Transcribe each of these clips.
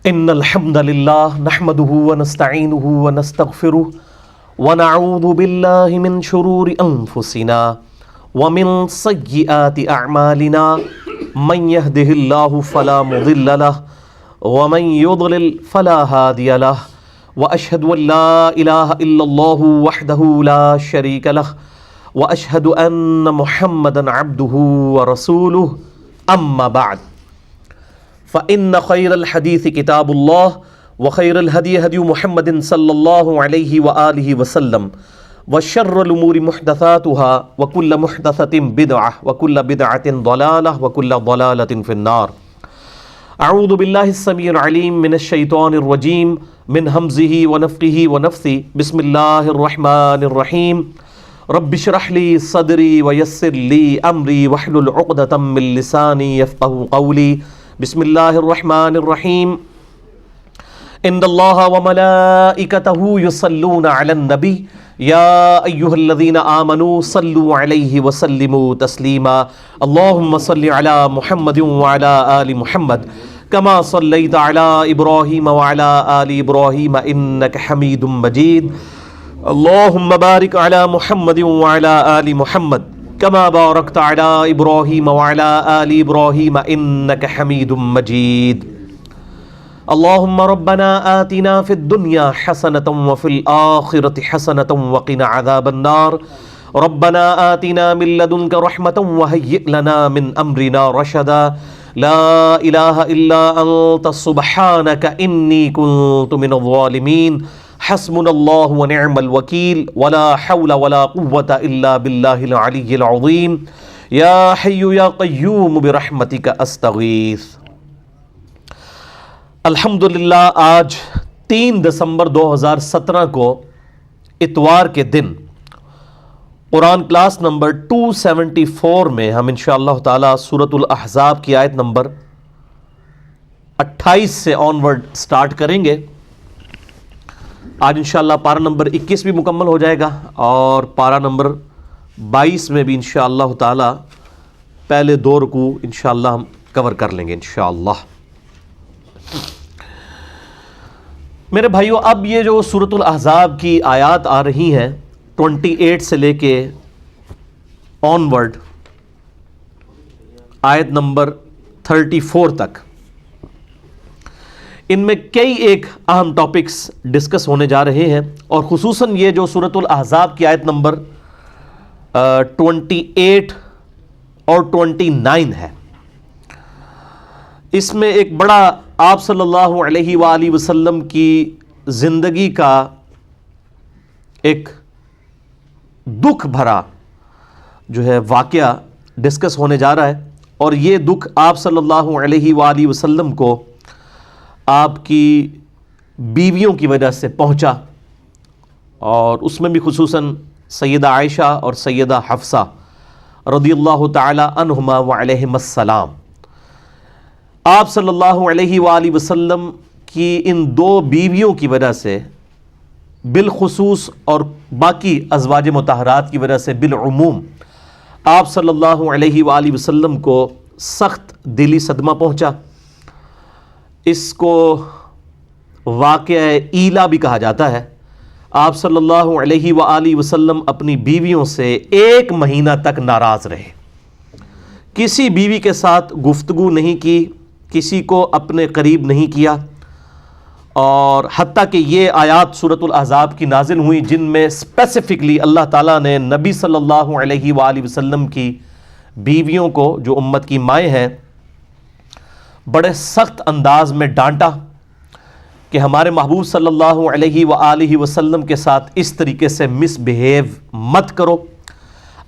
ان الحمد للہ نحمده ونستعینه ونستغفره ونعوذ باللہ من شرور انفسنا ومن سیئات اعمالنا من يهده الله فلا مضل له ومن يضلل فلا هادي له واشهد ان لا اله الا الله وحده لا شريك له واشهد ان محمدا عبده ورسوله اما بعد فإن خير الحديث كتاب الله وخير الهدي هدي محمد صلى الله عليه وآله وسلم وشر الأمور محدثاتها وكل محدثة بدعة وكل بدعة ضلالة وكل ضلالة في النار. أعوذ بالله السميع العليم من الشيطان الرجيم من همزه ونفخه ونفثه. بسم الله الرحمن الرحيم. رب اشرح لي صدري ويسر لي أمري واحلل عقدة من لساني يفقهوا قولي. بسم اللہ الرحمن الرحیم. ان اللہ وملائکتہ یصلون علی النبی یا ایہا الذین آمنوا صلوا علیہ وسلموا تسلیما. اللہم صل علی محمد وعلی آل محمد کما صلیت علی ابراہیم وعلی آل ابراہیم انک حمید مجید. اللہم بارک علی محمد وعلی آل محمد كما باركت على إبراهيم وعلى آل إبراهيم إنك حميد مجيد. اللهم ربنا آتنا في الدنيا حسنة وفي الآخرة حسنة وقنا عذاب النار. ربنا آتنا من لدنك رحمة وهيئ لنا من أمرنا رشدا. لا إله إلا أنت سبحانك إني كنت من الظالمين. حسبنا اللہ ونعم الوکیل ولا حول ولا قوة الا باللہ العلی العظیم. یا حی یا قیوم برحمتک استغیث. الحمدللہ آج 3 دسمبر 2017 کو اتوار کے دن قرآن کلاس نمبر 274 میں ہم انشاءاللہ تعالی سورۃ الاحزاب کی آیت نمبر 28 سے آنورڈ سٹارٹ کریں گے. آج انشاءاللہ پارہ نمبر 21 بھی مکمل ہو جائے گا اور پارہ نمبر 22 میں بھی انشاءاللہ تعالی پہلے 2 رکوع انشاءاللہ ہم کور کر لیں گے انشاءاللہ. میرے بھائیو، اب یہ جو سورۃ الاحزاب کی آیات آ رہی ہیں 28 سے لے کے آنورڈ آیت نمبر 34 تک، ان میں کئی ایک اہم ٹاپکس ڈسکس ہونے جا رہے ہیں، اور خصوصاً یہ جو سورۃ الاحزاب کی آیت نمبر 28 اور 29 ہے، اس میں ایک بڑا آپ صلی اللہ علیہ وآلہ وسلم کی زندگی کا ایک دکھ بھرا جو ہے واقعہ ڈسکس ہونے جا رہا ہے. اور یہ دکھ آپ صلی اللہ علیہ وآلہ وسلم کو آپ کی بیویوں کی وجہ سے پہنچا، اور اس میں بھی خصوصاً سیدہ عائشہ اور سیدہ حفصہ رضی اللہ تعالی عنہما وعلیہم السلام. آپ صلی اللہ علیہ وآلہ وسلم کی ان 2 بیویوں کی وجہ سے بالخصوص اور باقی ازواج مطہرات کی وجہ سے بالعموم آپ صلی اللہ علیہ وآلہ وسلم کو سخت دلی صدمہ پہنچا. اس کو واقعہ ایلا بھی کہا جاتا ہے. آپ صلی اللہ علیہ وآلہ وسلم اپنی بیویوں سے 1 مہینہ تک ناراض رہے، کسی بیوی کے ساتھ گفتگو نہیں کی، کسی کو اپنے قریب نہیں کیا، اور حتیٰ کہ یہ آیات سورۃ الاحزاب کی نازل ہوئی جن میں اسپیسیفکلی اللہ تعالیٰ نے نبی صلی اللہ علیہ وآلہ وسلم کی بیویوں کو جو امت کی مائیں ہیں بڑے سخت انداز میں ڈانٹا کہ ہمارے محبوب صلی اللہ علیہ وآلہ وسلم کے ساتھ اس طریقے سے مس بیہیو مت کرو.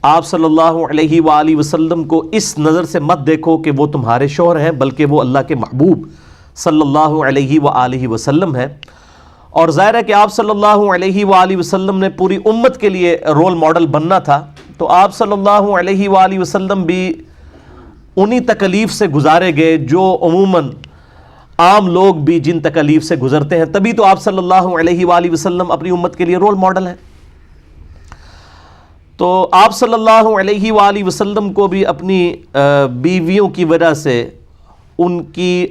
آپ صلی اللہ علیہ وآلہ وسلم کو اس نظر سے مت دیکھو کہ وہ تمہارے شوہر ہیں، بلکہ وہ اللہ کے محبوب صلی اللہ علیہ وآلہ وسلم ہے. اور ظاہر ہے کہ آپ صلی اللہ علیہ وآلہ وسلم نے پوری امت کے لیے رول ماڈل بننا تھا، تو آپ صلی اللہ علیہ وآلہ وسلم بھی انہی تکلیف سے گزارے گئے جو عموماً عام لوگ بھی جن تکلیف سے گزرتے ہیں. تبھی تو آپ صلی اللہ علیہ وآلہ وسلم اپنی امت کے لیے رول ماڈل ہیں. تو آپ صلی اللہ علیہ وآلہ وسلم کو بھی اپنی بیویوں کی وجہ سے ان کی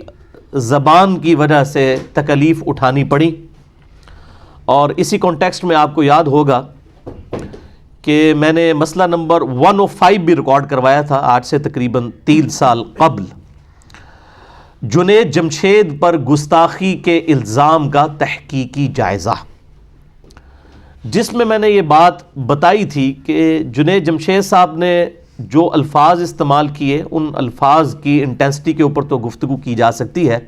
زبان کی وجہ سے تکلیف اٹھانی پڑی، اور اسی کانٹیکسٹ میں آپ کو یاد ہوگا کہ میں نے مسئلہ نمبر 105 بھی ریکارڈ کروایا تھا آج سے تقریباً 3 سال قبل، جنید جمشید پر گستاخی کے الزام کا تحقیقی جائزہ، جس میں میں نے یہ بات بتائی تھی کہ جنید جمشید صاحب نے جو الفاظ استعمال کیے ان الفاظ کی انٹینسٹی کے اوپر تو گفتگو کی جا سکتی ہے،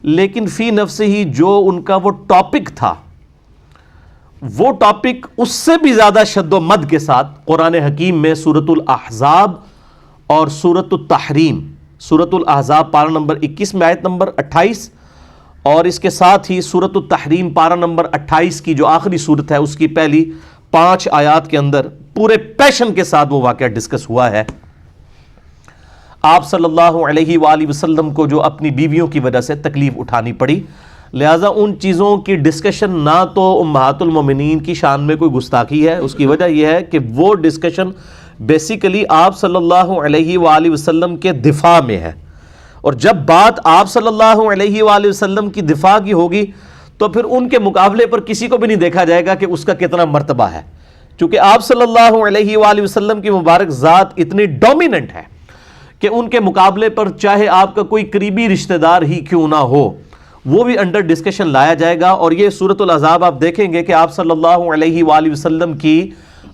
لیکن فی نفس ہی جو ان کا وہ ٹاپک تھا، وہ ٹاپک اس سے بھی زیادہ شد و مد کے ساتھ قرآن حکیم میں سورۃ الاحزاب اور سورۃ التحریم، سورۃ الاحزاب پارہ نمبر 21 میں آیت نمبر 28، اور اس کے ساتھ ہی سورۃ التحریم پارہ نمبر 28 کی جو آخری سورت ہے اس کی پہلی 5 آیات کے اندر پورے پیشن کے ساتھ وہ واقعہ ڈسکس ہوا ہے۔ آپ صلی اللہ علیہ وآلہ وسلم کو جو اپنی بیویوں کی وجہ سے تکلیف اٹھانی پڑی، لہٰذا ان چیزوں کی ڈسکشن نہ تو امہات المومنین کی شان میں کوئی گستاخی ہے، اس کی وجہ یہ ہے کہ وہ ڈسکشن بیسیکلی آپ صلی اللہ علیہ وآلہ وسلم کے دفاع میں ہے، اور جب بات آپ صلی اللہ علیہ وآلہ وسلم کی دفاع کی ہوگی تو پھر ان کے مقابلے پر کسی کو بھی نہیں دیکھا جائے گا کہ اس کا کتنا مرتبہ ہے، چونکہ آپ صلی اللہ علیہ وآلہ وسلم کی مبارک ذات اتنی ڈومیننٹ ہے کہ ان کے مقابلے پر چاہے آپ کا کوئی قریبی رشتہ دار ہی کیوں نہ ہو وہ بھی انڈر ڈسکشن لایا جائے گا۔ اور یہ سورۃ الاحزاب آپ دیکھیں گے کہ آپ صلی اللہ علیہ وآلہ وسلم کی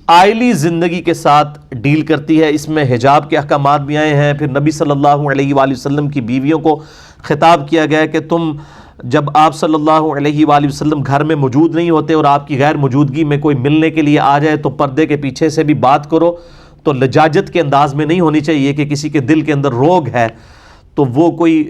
آئلی زندگی کے ساتھ ڈیل کرتی ہے، اس میں حجاب کے احکامات بھی آئے ہیں، پھر نبی صلی اللہ علیہ وآلہ وسلم کی بیویوں کو خطاب کیا گیا کہ تم جب آپ صلی اللہ علیہ وآلہ وسلم گھر میں موجود نہیں ہوتے اور آپ کی غیر موجودگی میں کوئی ملنے کے لیے آ جائے تو پردے کے پیچھے سے بھی بات کرو، تو لجاجت کے انداز میں نہیں ہونی چاہیے کہ کسی کے دل کے اندر روگ ہے تو وہ کوئی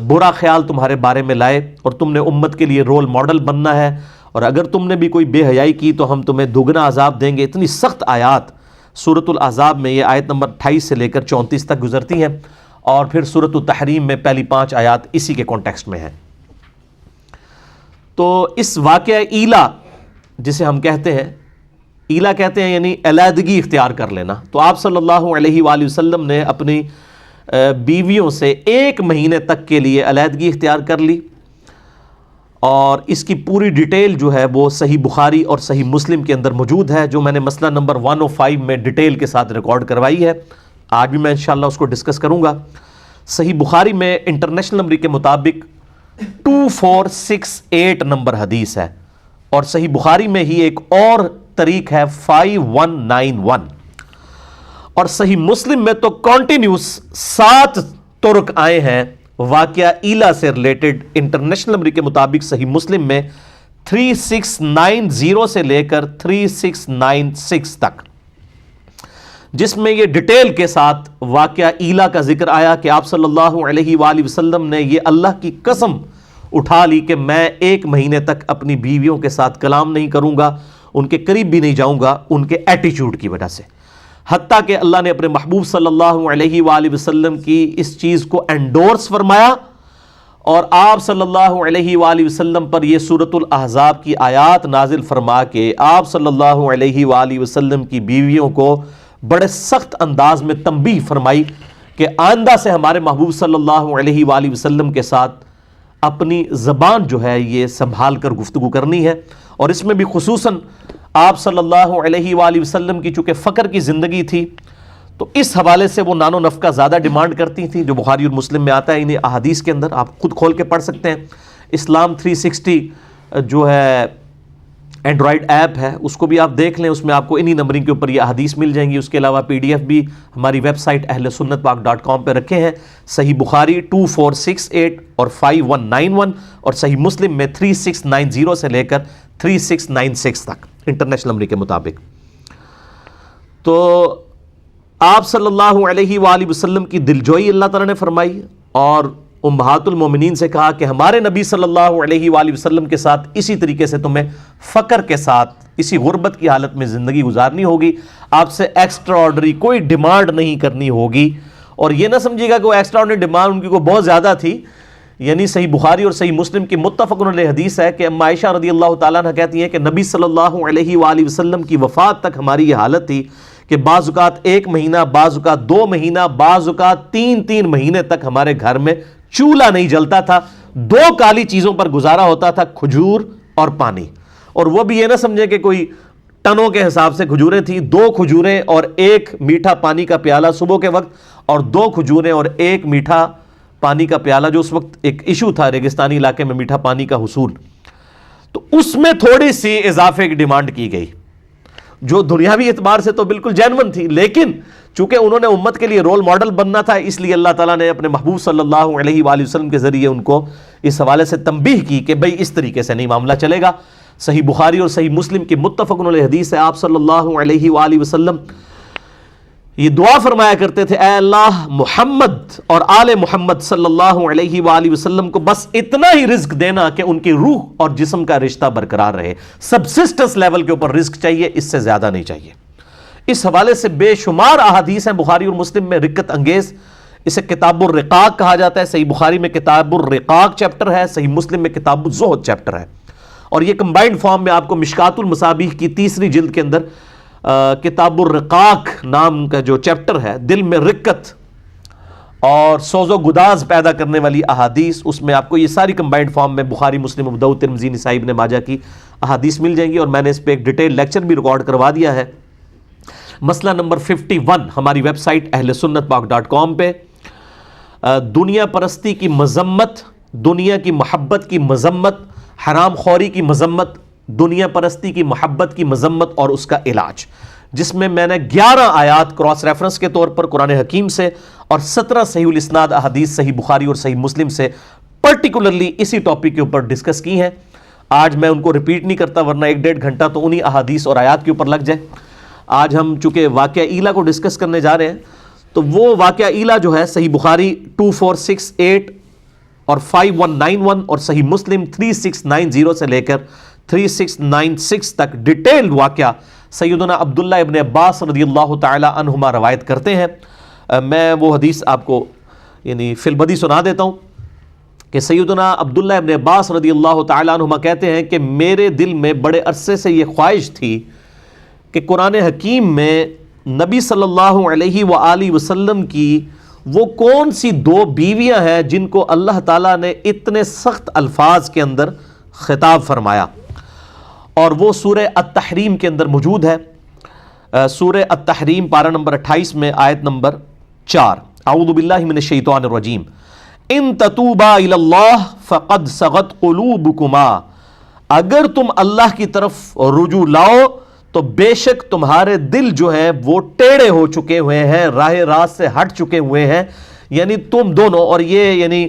برا خیال تمہارے بارے میں لائے، اور تم نے امت کے لیے رول ماڈل بننا ہے، اور اگر تم نے بھی کوئی بے حیائی کی تو ہم تمہیں دگنا عذاب دیں گے۔ اتنی سخت آیات سورۃ الاحزاب میں، یہ آیت نمبر 28 سے لے کر 34 تک گزرتی ہیں، اور پھر سورۃ التحریم میں پہلی 5 آیات اسی کے کانٹیکسٹ میں ہیں۔ تو اس واقعہ ایلا جسے ہم کہتے ہیں، ایلا کہتے ہیں یعنی علیحدگی اختیار کر لینا، تو آپ صلی اللہ علیہ وآلہ وسلم نے اپنی بیویوں سے 1 مہینے تک کے لیے علیحدگی اختیار کر لی، اور اس کی پوری ڈیٹیل جو ہے وہ صحیح بخاری اور صحیح مسلم کے اندر موجود ہے، جو میں نے مسئلہ نمبر 105 میں ڈیٹیل کے ساتھ ریکارڈ کروائی ہے، آج بھی میں انشاءاللہ اس کو ڈسکس کروں گا۔ صحیح بخاری میں انٹرنیشنل نمبر کے مطابق 2468 نمبر حدیث ہے، اور صحیح بخاری میں ہی ایک اور طریق ہے 5191، اور صحیح مسلم میں تو کنٹینیوس 7 طرق آئے ہیں واقعہ ایلا سے ریلیٹڈ۔ انٹرنیشنل نمبر کے مطابق صحیح مسلم میں 3690 سے لے کر 3696 تک، جس میں یہ ڈیٹیل کے ساتھ واقعہ ایلا کا ذکر آیا کہ آپ صلی اللہ علیہ وآلہ وسلم نے یہ اللہ کی قسم اٹھا لی کہ میں 1 مہینے تک اپنی بیویوں کے ساتھ کلام نہیں کروں گا، ان کے قریب بھی نہیں جاؤں گا ان کے ایٹیچیوڈ کی وجہ سے، حتیٰ کہ اللہ نے اپنے محبوب صلی اللہ علیہ وآلہ وسلم کی اس چیز کو انڈورس فرمایا، اور آپ صلی اللہ علیہ وآلہ وسلم پر یہ سورۃ الاحزاب کی آیات نازل فرما کے آپ صلی اللہ علیہ وآلہ وسلم کی بیویوں کو بڑے سخت انداز میں تنبیہ فرمائی کہ آئندہ سے ہمارے محبوب صلی اللہ علیہ وآلہ وسلم کے ساتھ اپنی زبان جو ہے یہ سنبھال کر گفتگو کرنی ہے، اور اس میں بھی خصوصاً آپ صلی اللہ علیہ وآلہ وسلم کی چونکہ فقر کی زندگی تھی تو اس حوالے سے وہ نان و نفقہ زیادہ ڈیمانڈ کرتی تھیں، جو بخاری اور مسلم میں آتا ہے انہیں احادیث کے اندر، آپ خود کھول کے پڑھ سکتے ہیں۔ اسلام 360 جو ہے اینڈرائڈ ایپ ہے، اس کو بھی آپ دیکھ لیں، اس میں آپ کو انہی نمبرنگ کے اوپر یہ احادیث مل جائیں گی۔ اس کے علاوہ PDF بھی ہماری ویب سائٹ ahlsunnatpak.com پہ رکھے ہیں، صحیح بخاری 2468 اور 5191، اور صحیح مسلم میں 3690 سے لے کر 3696 تک انٹرنیشنل نمبر کے مطابق۔ تو آپ صلی اللہ علیہ وآلہ وسلم کی دلجوئی اللہ تعالیٰ نے فرمائی، اور امہات المومنین سے کہا کہ ہمارے نبی صلی اللہ علیہ وآلہ وسلم کے ساتھ اسی طریقے سے تمہیں فقر کے ساتھ اسی غربت کی حالت میں زندگی گزارنی ہوگی، آپ سے ایکسٹرا آرڈنری کوئی ڈیمانڈ نہیں کرنی ہوگی۔ اور یہ نہ سمجھیے گا کہ وہ ایکسٹرا آرڈنری ڈیمانڈ ان کی کوئی بہت زیادہ تھی، یعنی صحیح بخاری اور صحیح مسلم کی متفق علیہ حدیث ہے کہ اما عائشہ رضی اللہ تعالیٰ عنہ کہتی ہیں کہ نبی صلی اللہ علیہ وآلہ وسلم کی وفات تک ہماری یہ حالت تھی کہ بعض اوقات 1 مہینہ، بعض اوقات 2 مہینہ، بعض اوقات 3 مہینے تک ہمارے گھر میں چولہا نہیں جلتا تھا، دو کالی چیزوں پر گزارا ہوتا تھا، کھجور اور پانی. اور وہ بھی یہ نہ سمجھے کہ کوئی ٹنوں کے حساب سے کھجوریں تھیں، 2 کھجوریں اور 1 میٹھا پانی کا پیالہ صبح کے وقت، اور 2 کھجوریں اور 1 میٹھا پانی کا پیالہ، جو اس وقت ایک ایشو تھا ریگستانی علاقے میں میٹھا پانی کا حصول. تو اس میں تھوڑی سی اضافے کی ڈیمانڈ کی گئی جو دنیاوی اعتبار سے تو بالکل جینون تھی، لیکن چونکہ انہوں نے امت کے لیے رول ماڈل بننا تھا، اس لیے اللہ تعالیٰ نے اپنے محبوب صلی اللہ علیہ وآلہ وسلم کے ذریعے ان کو اس حوالے سے تنبیہ کی کہ بھئی اس طریقے سے نہیں معاملہ چلے گا. صحیح بخاری اور صحیح مسلم کی متفق علیہ حدیث ہے، آپ صلی اللہ علیہ وآلہ وسلم یہ دعا فرمایا کرتے تھے، اے اللہ محمد اور آل محمد صلی اللہ علیہ وآلہ وسلم کو بس اتنا ہی رزق دینا کہ ان کی روح اور جسم کا رشتہ برقرار رہے. سبسسٹنس لیول کے اوپر رزق چاہیے، اس سے زیادہ نہیں چاہیے. اس حوالے سے بے شمار احادیث ہیں بخاری اور مسلم میں رقت انگیز. اسے کتاب الرقاق کہا جاتا ہے. صحیح بخاری میں کتاب الرقاق چیپٹر ہے، صحیح مسلم میں کتاب الزہد چیپٹر ہے، اور یہ کمبائنڈ فارم میں آپ کو مشکات المصابیح کی 3 جلد کے اندر کتاب الرقاق نام کا جو چیپٹر ہے، دل میں رقت اور سوز و گداز پیدا کرنے والی احادیث، اس میں آپ کو یہ ساری کمبائنڈ فارم میں بخاری، مسلم، ابو داؤد، ترمذی، نسائی، ابن ماجہ کی احادیث مل جائیں گی. اور میں نے اس پہ ایک ڈیٹیل لیکچر بھی ریکارڈ کروا دیا ہے. مسئلہ نمبر 51 ہماری ویب سائٹ اہلسنتپاک.com پہ دنیا پرستی کی مذمت، دنیا کی محبت کی مذمت، حرام خوری کی مذمت، دنیا پرستی کی محبت کی مذمت اور اس کا علاج، جس میں میں نے 11 آیات کراس ریفرنس کے طور پر قرآن حکیم سے اور 17 صحیح الاسناد احادیث صحیح بخاری اور صحیح مسلم سے پرٹیکولرلی اسی ٹاپک کے اوپر ڈسکس کی ہیں. آج میں ان کو ریپیٹ نہیں کرتا ورنہ 1-1.5 گھنٹہ تو انہی احادیث اور آیات کے اوپر لگ جائے. آج ہم چونکہ واقعہ ایلا کو ڈسکس کرنے جا رہے ہیں، تو وہ واقعہ ایلا جو ہے صحیح بخاری 2468 اور 5191 اور صحیح مسلم 3690 سے لے کر 3696 تک ڈیٹیلڈ واقعہ سیدنا عبداللہ ابن عباس رضی اللہ تعالی عنہما روایت کرتے ہیں. میں وہ حدیث آپ کو یعنی فی البدی سنا دیتا ہوں کہ سیدنا عبداللہ ابن عباس رضی اللہ تعالی عنہما کہتے ہیں کہ میرے دل میں بڑے عرصے سے یہ خواہش تھی کہ قرآن حکیم میں نبی صلی اللہ علیہ وآلہ وسلم کی وہ کون سی 2 بیویاں ہیں جن کو اللہ تعالیٰ نے اتنے سخت الفاظ کے اندر خطاب فرمایا، اور وہ سورہ التحریم کے اندر موجود ہے. سورہ التحریم پارہ نمبر 28 میں آیت نمبر 4، اعوذ باللہ من الشیطان الرجیم، ان تتوبا الی اللہ فقد صغت قلوبکما، اگر تم اللہ کی طرف رجوع لاؤ تو بے شک تمہارے دل جو ہیں وہ ٹیڑے ہو چکے ہوئے ہیں، راہ راست سے ہٹ چکے ہوئے ہیں. یعنی تم دونوں، اور یہ یعنی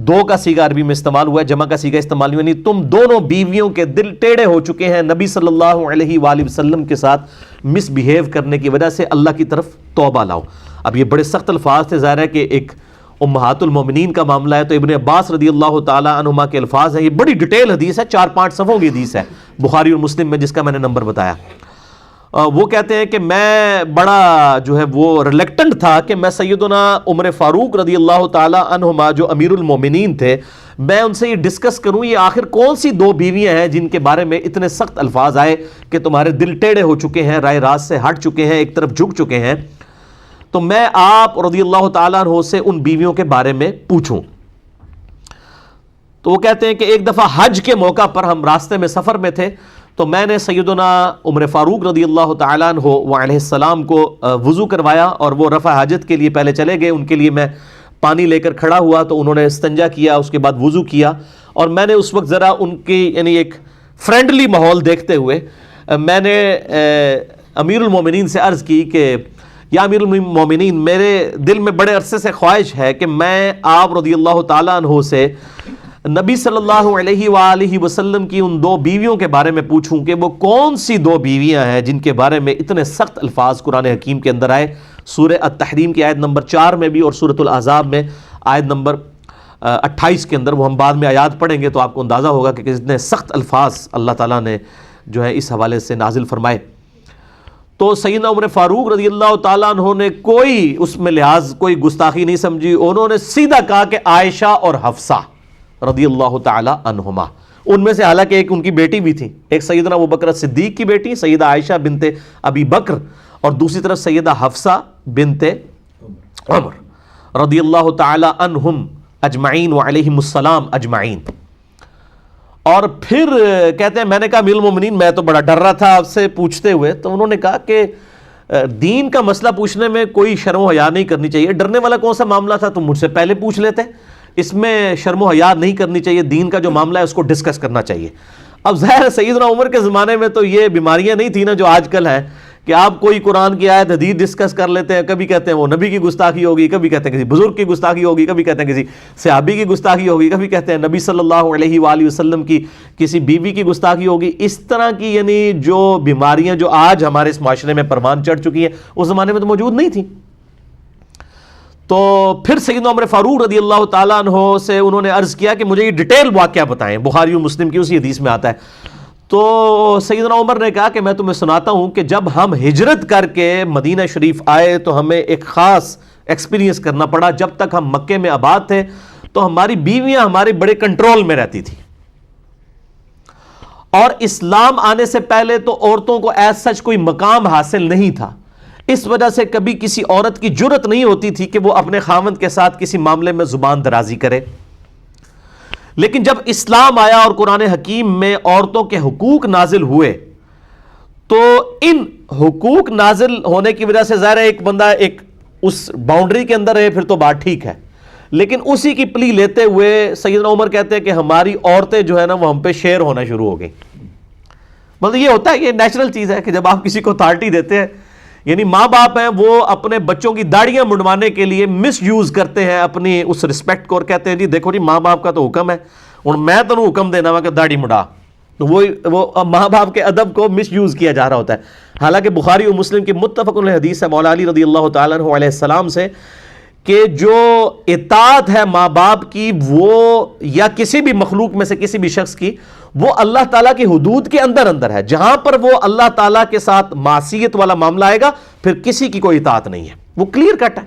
2 کا صیغہ عربی میں استعمال ہوا ہے، جمع کا صیغہ استعمال ہوا، یعنی تم دونوں بیویوں کے دل ٹیڑے ہو چکے ہیں نبی صلی اللہ علیہ وآلہ وسلم کے ساتھ مس بیہیو کرنے کی وجہ سے، اللہ کی طرف توبہ لاؤ. اب یہ بڑے سخت الفاظ تھے، ظاہر ہے کہ ایک امہات المومنین کا معاملہ ہے، تو ابن عباس رضی اللہ تعالی عنہما کے الفاظ ہیں. یہ بڑی ڈیٹیل حدیث ہے، 4-5 صفحوں کی حدیث ہے بخاری اور مسلم میں، جس کا میں نے نمبر بتایا. وہ کہتے ہیں کہ میں بڑا جو ہے وہ ریلیکٹنٹ تھا کہ میں سیدنا عمر فاروق رضی اللہ تعالی عنہما جو امیر المومنین تھے، میں ان سے یہ ڈسکس کروں یہ آخر کون سی 2 بیویاں ہیں جن کے بارے میں اتنے سخت الفاظ آئے کہ تمہارے دل ٹیڑے ہو چکے ہیں، راہ راست سے ہٹ چکے ہیں، ایک طرف جھک چکے ہیں. تو میں آپ رضی اللہ تعالیٰ عنہ سے ان بیویوں کے بارے میں پوچھوں. تو وہ کہتے ہیں کہ ایک دفعہ حج کے موقع پر ہم راستے میں سفر میں تھے، تو میں نے سیدنا عمر فاروق رضی اللہ تعالیٰ عنہ وعلیہ السلام کو وضو کروایا، اور وہ رفع حاجت کے لیے پہلے چلے گئے. ان کے لیے میں پانی لے کر کھڑا ہوا تو انہوں نے استنجا کیا، اس کے بعد وضو کیا، اور میں نے اس وقت ذرا ان کی یعنی ایک فرینڈلی ماحول دیکھتے ہوئے میں نے امیر المومنین سے عرض کی کہ یا امیر المومنین، میرے دل میں بڑے عرصے سے خواہش ہے کہ میں آپ رضی اللہ تعالیٰ عنہ سے نبی صلی اللہ علیہ وآلہ وسلم کی ان 2 بیویوں کے بارے میں پوچھوں کہ وہ کون سی 2 بیویاں ہیں جن کے بارے میں اتنے سخت الفاظ قرآن حکیم کے اندر آئے. سورہ التحریم کی آیت نمبر 4 میں بھی اور سورۃ الاحزاب میں آیت نمبر 28 کے اندر. وہ ہم بعد میں آیات پڑھیں گے تو آپ کو اندازہ ہوگا کہ کتنے سخت الفاظ اللہ تعالیٰ نے جو ہے اس حوالے سے نازل فرمائے. تو سیدنا عمر فاروق رضی اللہ تعالیٰ عنہ نے کوئی اس میں لحاظ، کوئی گستاخی نہیں سمجھی. انہوں نے سیدھا کہا کہ عائشہ اور حفصہ رضی اللہ تعالی عنہما، ان میں سے حالانکہ ایک ان کی بیٹی بھی تھی، ایک سیدنا ابوبکر صدیق کی بیٹی سیدہ عائشہ بنت ابی بکر، اور دوسری طرف سیدہ حفصہ بنت عمر رضی اللہ تعالی عنہم اجمعین وعلیہم السلام اجمعین. اور پھر کہتے ہیں میں نے کہا امیر المومنین میں تو بڑا ڈر رہا تھا آپ سے پوچھتے ہوئے. تو انہوں نے کہا کہ دین کا مسئلہ پوچھنے میں کوئی شرم و حیا نہیں کرنی چاہیے. ڈرنے والا کون سا معاملہ تھا؟ تم مجھ سے پہلے پوچھ لیتے. اس میں شرم و حیا نہیں کرنی چاہیے. دین کا جو معاملہ ہے اس کو ڈسکس کرنا چاہیے. اب ظاہر سیدنا عمر کے زمانے میں تو یہ بیماریاں نہیں تھیں نا جو آج کل ہیں کہ آپ کوئی قرآن کی آیت حدیث ڈسکس کر لیتے ہیں. کبھی کہتے ہیں وہ نبی کی گستاخی ہوگی, کبھی کہتے ہیں کسی بزرگ کی گستاخی ہوگی, کبھی کہتے ہیں کسی صحابی کی گستاخی ہوگی, کبھی کہتے ہیں نبی صلی اللہ علیہ وآلہ وسلم کی کسی بیوی کی گستاخی ہوگی. اس طرح کی یعنی جو بیماریاں جو آج ہمارے اس معاشرے میں پروان چڑھ چکی ہیں اس زمانے میں تو موجود نہیں تھیں. تو پھر سیدنا عمر فاروق رضی اللہ تعالیٰ عنہ سے انہوں نے عرض کیا کہ مجھے یہ ڈیٹیل واقعہ بتائیں. بخاری و مسلم کی اسی حدیث میں آتا ہے. تو سیدنا عمر نے کہا کہ میں تمہیں سناتا ہوں کہ جب ہم ہجرت کر کے مدینہ شریف آئے تو ہمیں ایک خاص ایکسپیرینس کرنا پڑا. جب تک ہم مکے میں آباد تھے تو ہماری بیویاں ہمارے بڑے کنٹرول میں رہتی تھی, اور اسلام آنے سے پہلے تو عورتوں کو ایز سچ کوئی مقام حاصل نہیں تھا. اس وجہ سے کبھی کسی عورت کی جرت نہیں ہوتی تھی کہ وہ اپنے خاوند کے ساتھ کسی معاملے میں زبان درازی کرے. لیکن جب اسلام آیا اور قرآن حکیم میں عورتوں کے حقوق نازل ہوئے تو ان حقوق نازل ہونے کی وجہ سے ظاہر ہے ایک بندہ ایک اس باؤنڈری کے اندر ہے پھر تو بات ٹھیک ہے, لیکن اسی کی پلی لیتے ہوئے سیدنا عمر کہتے ہیں کہ ہماری عورتیں جو ہے نا وہ ہم پہ شیر ہونا شروع ہو گئی. مطلب یہ ہوتا ہے, یہ نیچرل چیز ہے کہ جب آپ کسی کو اتھارٹی دیتے ہیں, یعنی ماں باپ ہیں وہ اپنے بچوں کی داڑیاں منڈوانے کے لیے مس یوز کرتے ہیں اپنی اس رسپیکٹ کو, اور کہتے ہیں جی دیکھو جی ماں باپ کا تو حکم ہے, اور میں تو حکم دینا ہوا کہ داڑھی مڈا. تو وہ ماں باپ کے ادب کو مس یوز کیا جا رہا ہوتا ہے. حالانکہ بخاری و مسلم کی متفق علیہ حدیث ہے مولا علی رضی اللہ تعالیٰ عنہ علیہ السلام سے کہ جو اطاعت ہے ماں باپ کی وہ یا کسی بھی مخلوق میں سے کسی بھی شخص کی, وہ اللہ تعالیٰ کی حدود کے اندر اندر ہے. جہاں پر وہ اللہ تعالیٰ کے ساتھ معصیت والا معاملہ آئے گا پھر کسی کی کوئی اطاعت نہیں ہے. وہ کلیئر کٹ ہے,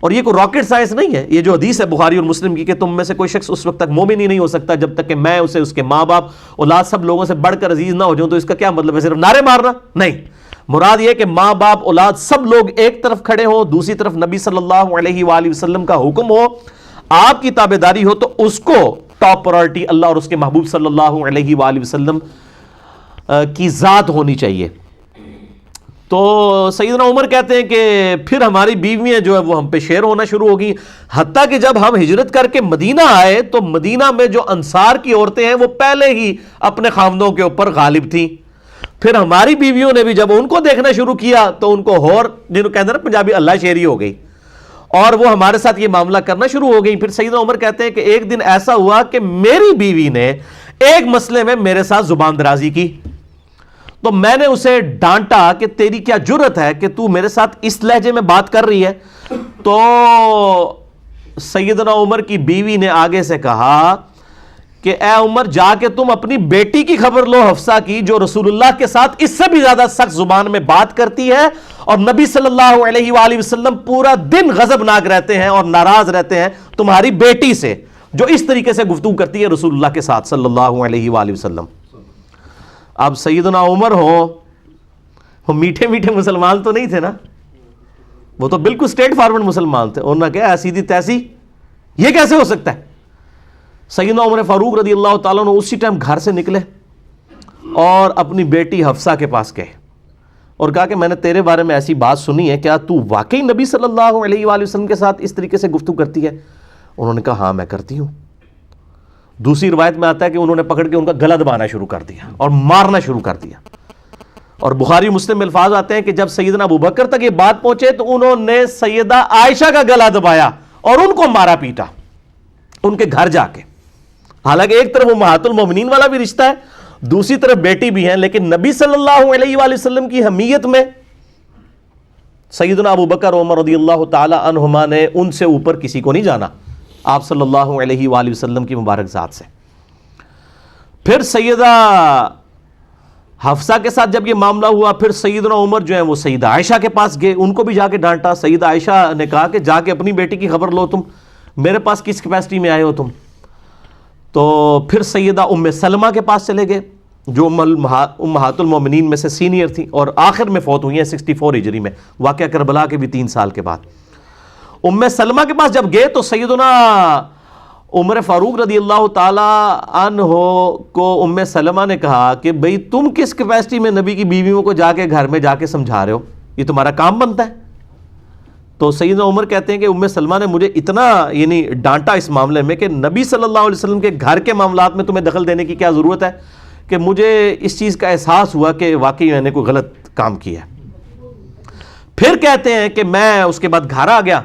اور یہ کوئی راکٹ سائنس نہیں ہے. یہ جو حدیث ہے بخاری اور مسلم کی کہ تم میں سے کوئی شخص اس وقت تک مومن ہی نہیں ہو سکتا جب تک کہ میں اسے اس کے ماں باپ اولاد سب لوگوں سے بڑھ کر عزیز نہ ہو جاؤں. تو اس کا کیا مطلب ہے صرف نعرے مارنا؟ نہیں, مراد یہ کہ ماں باپ اولاد سب لوگ ایک طرف کھڑے ہوں, دوسری طرف نبی صلی اللہ علیہ وآلہ وسلم کا حکم ہو, آپ کی تابعداری ہو, تو اس کو ٹاپ پرائرٹی اللہ اور اس کے محبوب صلی اللہ علیہ وآلہ وسلم کی ذات ہونی چاہیے. تو سیدنا عمر کہتے ہیں کہ پھر ہماری بیویاں جو ہے وہ ہم پہ شیر ہونا شروع ہو گئی, حتیٰ کہ جب ہم ہجرت کر کے مدینہ آئے تو مدینہ میں جو انصار کی عورتیں ہیں وہ پہلے ہی اپنے خاوندوں کے اوپر غالب تھیں. پھر ہماری بیویوں نے بھی جب ان کو دیکھنا شروع کیا تو ان کو ہور جنہوں کہتے ہیں نا پنجابی اللہ شیری ہو گئی, اور وہ ہمارے ساتھ یہ معاملہ کرنا شروع ہو گئی. پھر سیدنا عمر کہتے ہیں کہ ایک دن ایسا ہوا کہ میری بیوی نے ایک مسئلے میں میرے ساتھ زبان درازی کی, تو میں نے اسے ڈانٹا کہ تیری کیا جرت ہے کہ تو میرے ساتھ اس لہجے میں بات کر رہی ہے. تو سیدنا عمر کی بیوی نے آگے سے کہا کہ اے عمر جا کے تم اپنی بیٹی کی خبر لو حفصہ کی, جو رسول اللہ کے ساتھ اس سے بھی زیادہ سخت زبان میں بات کرتی ہے, اور نبی صلی اللہ علیہ وآلہ وسلم پورا دن غضبناک رہتے ہیں اور ناراض رہتے ہیں تمہاری بیٹی سے جو اس طریقے سے گفتگو کرتی ہے رسول اللہ کے ساتھ صلی اللہ علیہ وآلہ وسلم. اب سیدنا عمر وہ میٹھے میٹھے مسلمان تو نہیں تھے نا, وہ تو بالکل اسٹریٹ فارورڈ مسلمان تھے. انہوں نے کہا سیدھی تیسی یہ کیسے ہو سکتا ہے. سیدنا عمر فاروق رضی اللہ تعالیٰ عنہ اسی ٹائم گھر سے نکلے اور اپنی بیٹی حفصہ کے پاس گئے اور کہا کہ میں نے تیرے بارے میں ایسی بات سنی ہے, کیا تو واقعی نبی صلی اللہ علیہ وآلہ وسلم کے ساتھ اس طریقے سے گفتگو کرتی ہے؟ انہوں نے کہا ہاں میں کرتی ہوں. دوسری روایت میں آتا ہے کہ انہوں نے پکڑ کے ان کا گلا دبانا شروع کر دیا اور مارنا شروع کر دیا. اور بخاری مسلم میں الفاظ آتے ہیں کہ جب سیدنا ابوبکر تک یہ بات پہنچے تو انہوں نے سیدہ عائشہ کا گلا دبایا اور ان کو مارا پیٹا ان کے گھر جا کے. حالانکہ ایک طرف امہات المومنین والا بھی رشتہ ہے, دوسری طرف بیٹی بھی ہے, لیکن نبی صلی اللہ علیہ وآلہ وسلم کی حمیت میں سیدنا ابوبکر عمر رضی اللہ تعالی عنہما نے ان سے اوپر کسی کو نہیں جانا آپ صلی اللہ علیہ وآلہ وسلم کی مبارک ذات سے. پھر سیدہ حفصہ کے ساتھ جب یہ معاملہ ہوا, پھر سیدنا عمر جو ہیں وہ سیدہ عائشہ کے پاس گئے, ان کو بھی جا کے ڈانٹا. سیدہ عائشہ نے کہا کہ جا کے اپنی بیٹی کی خبر لو, تم میرے پاس کس کیپیسٹی میں آئے ہو تم. تو پھر سیدہ ام سلمہ کے پاس چلے گئے جو امہات المومنین میں سے سینئر تھیں اور آخر میں فوت ہوئی ہیں 64 ہجری میں, واقعہ کربلا کے بھی 3 سال کے بعد. ام سلمہ کے پاس جب گئے تو سیدنا عمر فاروق رضی اللہ تعالی عنہ کو ام سلمہ نے کہا کہ بھئی تم کس کیپیسٹی میں نبی کی بیویوں کو جا کے گھر میں جا کے سمجھا رہے ہو، یہ تمہارا کام بنتا ہے؟ تو سیدنا عمر کہتے ہیں کہ ام سلمہ نے مجھے اتنا ڈانٹا اس معاملے میں کہ نبی صلی اللہ علیہ وسلم کے گھر کے معاملات میں تمہیں دخل دینے کی کیا ضرورت ہے، کہ مجھے اس چیز کا احساس ہوا کہ واقعی میں نے کوئی غلط کام کیا ہے۔ پھر کہتے ہیں کہ میں اس کے بعد گھر آ گیا،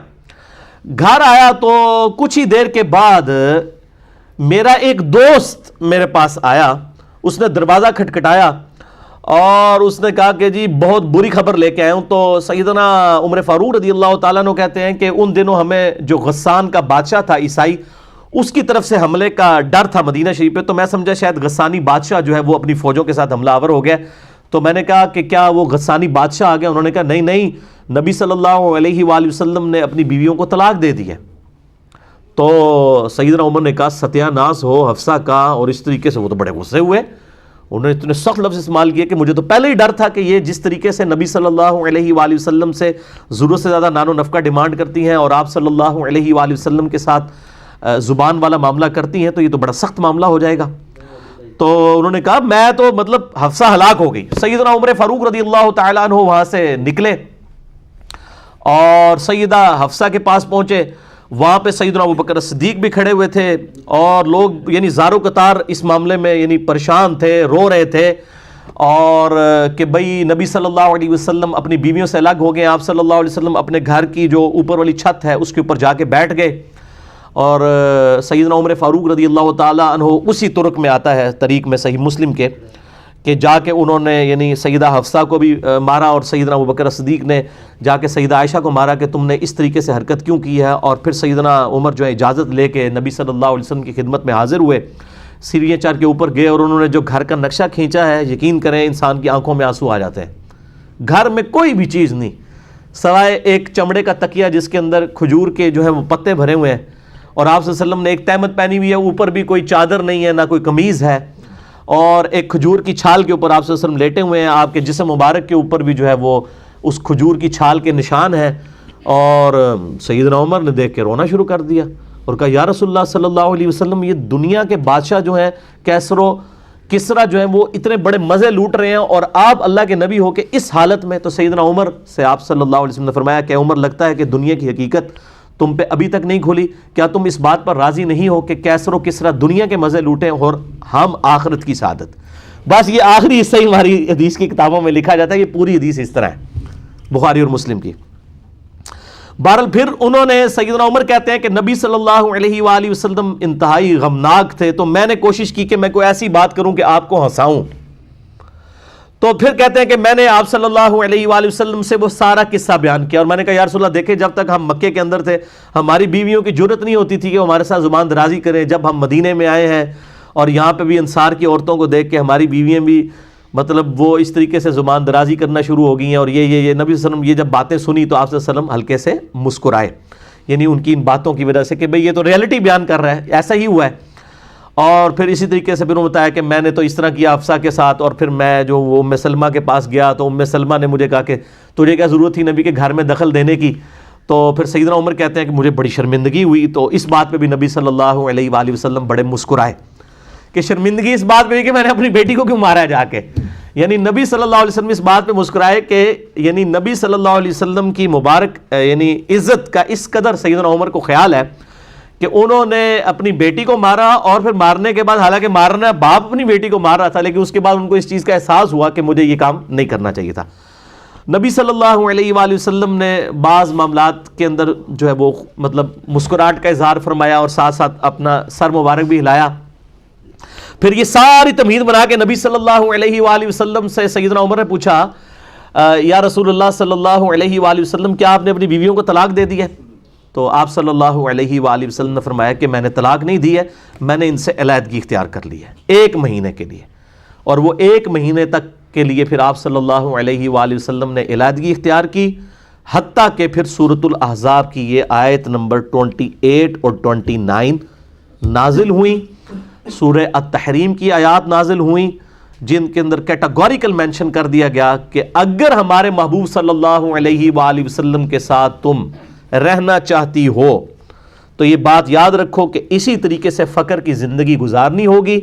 گھر آیا تو کچھ ہی دیر کے بعد میرا ایک دوست میرے پاس آیا، اس نے دروازہ کھٹکھٹایا اور اس نے کہا کہ جی بہت بری خبر لے کے آیا ہوں۔ تو سیدنا عمر فاروق رضی اللہ تعالیٰ عنہ کہتے ہیں کہ ان دنوں ہمیں جو غسان کا بادشاہ تھا عیسائی، اس کی طرف سے حملے کا ڈر تھا مدینہ شریف پہ، تو میں سمجھا شاید غسانی بادشاہ جو ہے وہ اپنی فوجوں کے ساتھ حملہ آور ہو گیا۔ تو میں نے کہا کہ کیا وہ غسانی بادشاہ آ گیا؟ انہوں نے کہا نہیں نہیں، نبی صلی اللہ علیہ وآلہ وسلم نے اپنی بیویوں کو طلاق دے دی ہے۔ تو سیدنا عمر نے کہا ستیہ ناس ہو حفصہ کا، اور اس طریقے سے وہ تو بڑے غصے ہوئے، انہوں نے اتنے سخت لفظ استعمال کیے کہ مجھے تو پہلے ہی ڈر تھا کہ یہ جس طریقے سے نبی صلی اللہ علیہ وآلہ وسلم سے ضرورت سے زیادہ نان و نفقہ ڈیمانڈ کرتی ہیں اور آپ صلی اللہ علیہ وآلہ وسلم کے ساتھ زبان والا معاملہ کرتی ہیں، تو یہ تو بڑا سخت معاملہ ہو جائے گا۔ تو انہوں نے کہا میں تو مطلب حفصہ ہلاک ہو گئی۔ سیدنا عمر فاروق رضی اللہ تعالیٰ عنہ وہاں سے نکلے اور سیدہ حفصہ کے پاس پہنچے، وہاں پہ سیدنا ابوبکر صدیق بھی کھڑے ہوئے تھے اور لوگ زارو قطار اس معاملے میں پریشان تھے، رو رہے تھے، اور کہ بھئی نبی صلی اللہ علیہ وسلم اپنی بیویوں سے الگ ہو گئے۔ آپ صلی اللہ علیہ وسلم اپنے گھر کی جو اوپر والی چھت ہے اس کے اوپر جا کے بیٹھ گئے، اور سیدنا عمر فاروق رضی اللہ تعالیٰ عنہ اسی طرق میں آتا ہے طریق میں صحیح مسلم کے کہ جا کے انہوں نے سیدہ حفصہ کو بھی مارا، اور سیدنا ابوبکر صدیق نے جا کے سیدہ عائشہ کو مارا کہ تم نے اس طریقے سے حرکت کیوں کی ہے۔ اور پھر سیدنا عمر جو ہے اجازت لے کے نبی صلی اللہ علیہ وسلم کی خدمت میں حاضر ہوئے، سیڑھیاں چڑھ کے اوپر گئے اور انہوں نے جو گھر کا نقشہ کھینچا ہے، یقین کریں انسان کی آنکھوں میں آنسو آ جاتے ہیں۔ گھر میں کوئی بھی چیز نہیں سوائے ایک چمڑے کا تکیہ جس کے اندر کھجور کے جو ہے وہ پتے بھرے ہوئے ہیں، اور آپ صلی اللہ علیہ وسلم نے ایک تہمت پہنی ہوئی ہے، اوپر بھی کوئی چادر نہیں ہے، نہ کوئی قمیض ہے، اور ایک کھجور کی چھال کے اوپر آپ صلی اللہ علیہ وسلم لیٹے ہوئے ہیں، آپ کے جسم مبارک کے اوپر بھی جو ہے وہ اس کھجور کی چھال کے نشان ہیں۔ اور سیدنا عمر نے دیکھ کے رونا شروع کر دیا اور کہا یا رسول اللہ صلی اللہ علیہ وسلم، یہ دنیا کے بادشاہ جو ہیں کیسر و کسرا جو ہیں وہ اتنے بڑے مزے لوٹ رہے ہیں، اور آپ اللہ کے نبی ہو کے اس حالت میں۔ تو سیدنا عمر سے آپ صلی اللہ علیہ وسلم نے فرمایا کہ عمر لگتا ہے کہ دنیا کی حقیقت تم پہ ابھی تک نہیں کھلی، کیا تم اس بات پر راضی نہیں ہو کہ کیسر و کسرا دنیا کے مزے لوٹیں اور ہم آخرت کی سعادت؟ بس یہ آخری حصہ ہی ہماری حدیث کی کتابوں میں لکھا جاتا ہے، یہ پوری حدیث اس طرح ہے بخاری اور مسلم کی۔ بہرحال پھر انہوں نے سیدنا عمر کہتے ہیں کہ نبی صلی اللہ علیہ وآلہ وسلم انتہائی غمناک تھے، تو میں نے کوشش کی کہ میں کوئی ایسی بات کروں کہ آپ کو ہنساؤں۔ تو پھر کہتے ہیں کہ میں نے آپ صلی اللہ علیہ وآلہ وسلم سے وہ سارا قصہ بیان کیا، اور میں نے کہا یا رسول اللہ دیکھیں جب تک ہم مکے کے اندر تھے ہماری بیویوں کی جرت نہیں ہوتی تھی کہ وہ ہمارے ساتھ زبان درازی کریں، جب ہم مدینے میں آئے ہیں اور یہاں پہ بھی انصار کی عورتوں کو دیکھ کے ہماری بیویاں بھی مطلب وہ اس طریقے سے زبان درازی کرنا شروع ہو گئی ہیں، اور یہ نبی صلی اللہ علیہ وسلم یہ جب باتیں سنی تو آپ صلی اللہ علیہ وسلم ہلکے سے مسکرائے، ان کی ان باتوں کی وجہ سے کہ بھئی یہ تو ریئلٹی بیان کر رہا ہے، ایسا ہی ہوا ہے۔ اور پھر اسی طریقے سے پھر انہوں نے بتایا کہ میں نے تو اس طرح کیا حفصہ کے ساتھ، اور پھر میں جو وہ ام سلمہ کے پاس گیا تو ام سلمہ نے مجھے کہا کہ تجھے کیا ضرورت تھی نبی کے گھر میں دخل دینے کی؟ تو پھر سیدنا عمر کہتے ہیں کہ مجھے بڑی شرمندگی ہوئی، تو اس بات پہ بھی نبی صلی اللہ علیہ وآلہ وسلم بڑے مسکرائے کہ شرمندگی اس بات پہ بھی کہ میں نے اپنی بیٹی کو کیوں مارا ہے جا کے، نبی صلی اللہ علیہ وسلم اس بات پہ مسکرائے کہ نبی صلی اللہ علیہ وسلم کی مبارک عزت کا اس قدر سیدنا عمر کو خیال ہے کہ انہوں نے اپنی بیٹی کو مارا، اور پھر مارنے کے بعد حالانکہ مارنا باپ اپنی بیٹی کو مار رہا تھا، لیکن اس کے بعد ان کو اس چیز کا احساس ہوا کہ مجھے یہ کام نہیں کرنا چاہیے تھا۔ نبی صلی اللہ علیہ وآلہ وسلم نے بعض معاملات کے اندر جو ہے وہ مطلب مسکراہٹ کا اظہار فرمایا اور ساتھ ساتھ اپنا سر مبارک بھی ہلایا۔ پھر یہ ساری تمہید بنا کے نبی صلی اللہ علیہ وآلہ وسلم سے سیدنا عمر نے پوچھا یا رسول اللہ صلی اللہ علیہ وآلہ وسلم کیا آپ نے اپنی بیویوں کو طلاق دے دی ہے؟ تو آپ صلی اللہ علیہ وآلہ وسلم نے فرمایا کہ میں نے طلاق نہیں دی ہے، میں نے ان سے علیحدگی اختیار کر لی ہے 1 مہینے کے لیے، اور وہ 1 مہینے تک کے لیے پھر آپ صلی اللہ علیہ وآلہ وسلم نے علیحدگی اختیار کی، حتیٰ کہ پھر سورۃ الاحزاب کی یہ آیت نمبر 28 اور 29 نازل ہوئیں، سورہ التحریم کی آیات نازل ہوئیں، جن کے اندر کیٹاگوریکل مینشن کر دیا گیا کہ اگر ہمارے محبوب صلی اللہ علیہ وآلہ وسلم کے ساتھ تم رہنا چاہتی ہو تو یہ بات یاد رکھو کہ اسی طریقے سے فقر کی زندگی گزارنی ہوگی،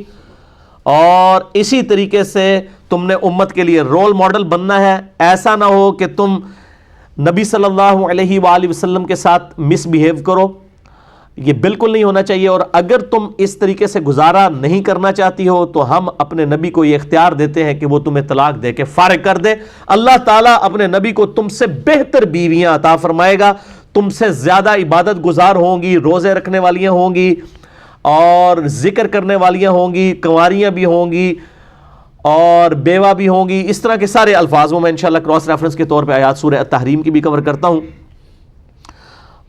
اور اسی طریقے سے تم نے امت کے لیے رول ماڈل بننا ہے۔ ایسا نہ ہو کہ تم نبی صلی اللہ علیہ وآلہ وسلم کے ساتھ مس بیہیو کرو، یہ بالکل نہیں ہونا چاہیے۔ اور اگر تم اس طریقے سے گزارا نہیں کرنا چاہتی ہو تو ہم اپنے نبی کو یہ اختیار دیتے ہیں کہ وہ تمہیں طلاق دے کے فارغ کر دے۔ اللہ تعالیٰ اپنے نبی کو تم سے بہتر بیویاں عطا فرمائے گا، تم سے زیادہ عبادت گزار ہوں گی، روزے رکھنے والیاں ہوں گی، اور ذکر کرنے والیاں ہوں گی، کنواریاں بھی ہوں گی، اور بیوہ بھی ہوں گی۔ اس طرح کے سارے الفاظوں میں انشاءاللہ کراس ریفرنس کے طور پہ آیات سورہ التحریم کی بھی کور کرتا ہوں۔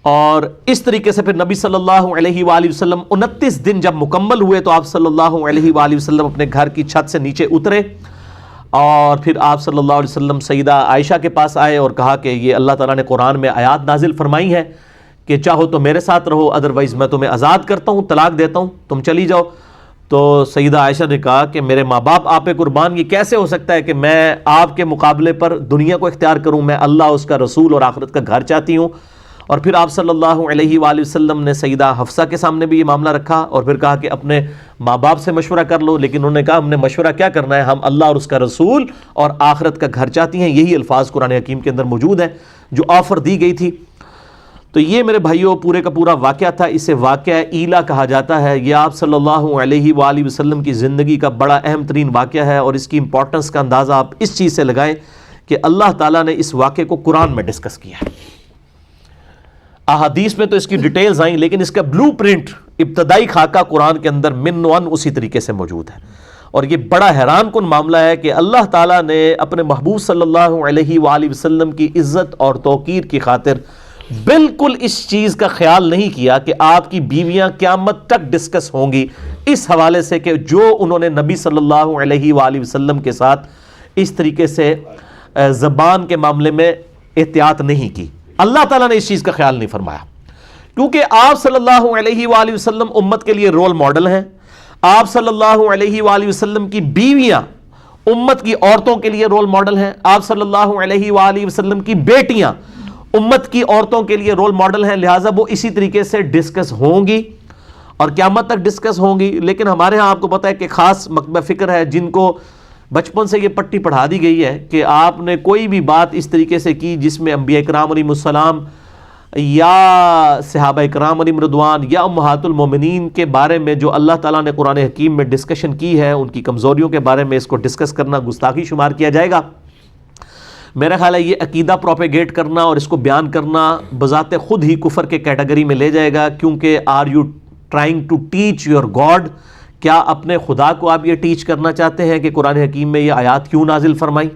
اور اس طریقے سے پھر نبی صلی اللہ علیہ وآلہ وسلم 29 دن جب مکمل ہوئے تو آپ صلی اللہ علیہ وآلہ وسلم اپنے گھر کی چھت سے نیچے اترے، اور پھر آپ صلی اللہ علیہ وسلم سیدہ عائشہ کے پاس آئے اور کہا کہ یہ اللہ تعالیٰ نے قرآن میں آیات نازل فرمائی ہے کہ چاہو تو میرے ساتھ رہو، ادروائز میں تمہیں آزاد کرتا ہوں، طلاق دیتا ہوں، تم چلی جاؤ۔ تو سیدہ عائشہ نے کہا کہ میرے ماں باپ آپ پہ قربان، یہ کیسے ہو سکتا ہے کہ میں آپ کے مقابلے پر دنیا کو اختیار کروں، میں اللہ، اس کا رسول اور آخرت کا گھر چاہتی ہوں۔ اور پھر آپ صلی اللہ علیہ وآلہ وسلم نے سیدہ حفصہ کے سامنے بھی یہ معاملہ رکھا، اور پھر کہا کہ اپنے ماں باپ سے مشورہ کر لو، لیکن انہوں نے کہا ہم نے مشورہ کیا کرنا ہے، ہم اللہ اور اس کا رسول اور آخرت کا گھر چاہتی ہیں۔ یہی الفاظ قرآن حکیم کے اندر موجود ہیں جو آفر دی گئی تھی۔ تو یہ میرے بھائیوں پورے کا پورا واقعہ تھا، اسے واقعہ ایلا کہا جاتا ہے۔ یہ آپ صلی اللہ علیہ وآلہ وسلم کی زندگی کا بڑا اہم ترین واقعہ ہے، اور اس کی امپورٹنس کا اندازہ آپ اس چیز سے لگائیں کہ اللہ تعالیٰ نے اس واقعے کو قرآن میں ڈسکس کیا ہے۔ احادیث میں تو اس کی ڈیٹیلز آئیں، لیکن اس کا بلو پرنٹ، ابتدائی خاکہ قرآن کے اندر من ون اسی طریقے سے موجود ہے۔ اور یہ بڑا حیران کن معاملہ ہے کہ اللہ تعالیٰ نے اپنے محبوب صلی اللہ علیہ وآلہ وسلم کی عزت اور توقیر کی خاطر بالکل اس چیز کا خیال نہیں کیا کہ آپ کی بیویاں قیامت تک ڈسکس ہوں گی، اس حوالے سے کہ جو انہوں نے نبی صلی اللہ علیہ وآلہ وسلم کے ساتھ اس طریقے سے زبان کے معاملے میں احتیاط نہیں کی۔ اللہ تعالیٰ نے اس چیز کا خیال نہیں فرمایا، کیونکہ آپ صلی اللہ علیہ وآلہ وسلم امت کے لیے رول ماڈل ہیں۔ آپ صلی اللہ علیہ وآلہ وسلم کی بیویاں امت کی عورتوں کے لیے رول ماڈل ہیں۔ آپ صلی اللہ علیہ وآلہ وسلم کی بیٹیاں امت کی عورتوں کے لیے رول ماڈل ہیں، لہٰذا وہ اسی طریقے سے ڈسکس ہوں گی اور قیامت تک ڈسکس ہوں گی۔ لیکن ہمارے ہاں آپ کو پتہ ہے کہ خاص مکتبہ فکر ہے جن کو بچپن سے یہ پٹی پڑھا دی گئی ہے کہ آپ نے کوئی بھی بات اس طریقے سے کی جس میں انبیاء کرام علیہ السلام یا صحابہ کرام علیہ رضوان یا امہات المومنین کے بارے میں جو اللہ تعالیٰ نے قرآن حکیم میں ڈسکشن کی ہے، ان کی کمزوریوں کے بارے میں اس کو ڈسکس کرنا گستاخی شمار کیا جائے گا۔ میرا خیال ہے یہ عقیدہ پروپیگیٹ کرنا اور اس کو بیان کرنا بذات خود ہی کفر کے کیٹیگری میں لے جائے گا، کیونکہ are you trying to teach your God, کیا اپنے خدا کو آپ یہ ٹیچ کرنا چاہتے ہیں کہ قرآن حکیم میں یہ آیات کیوں نازل فرمائی؟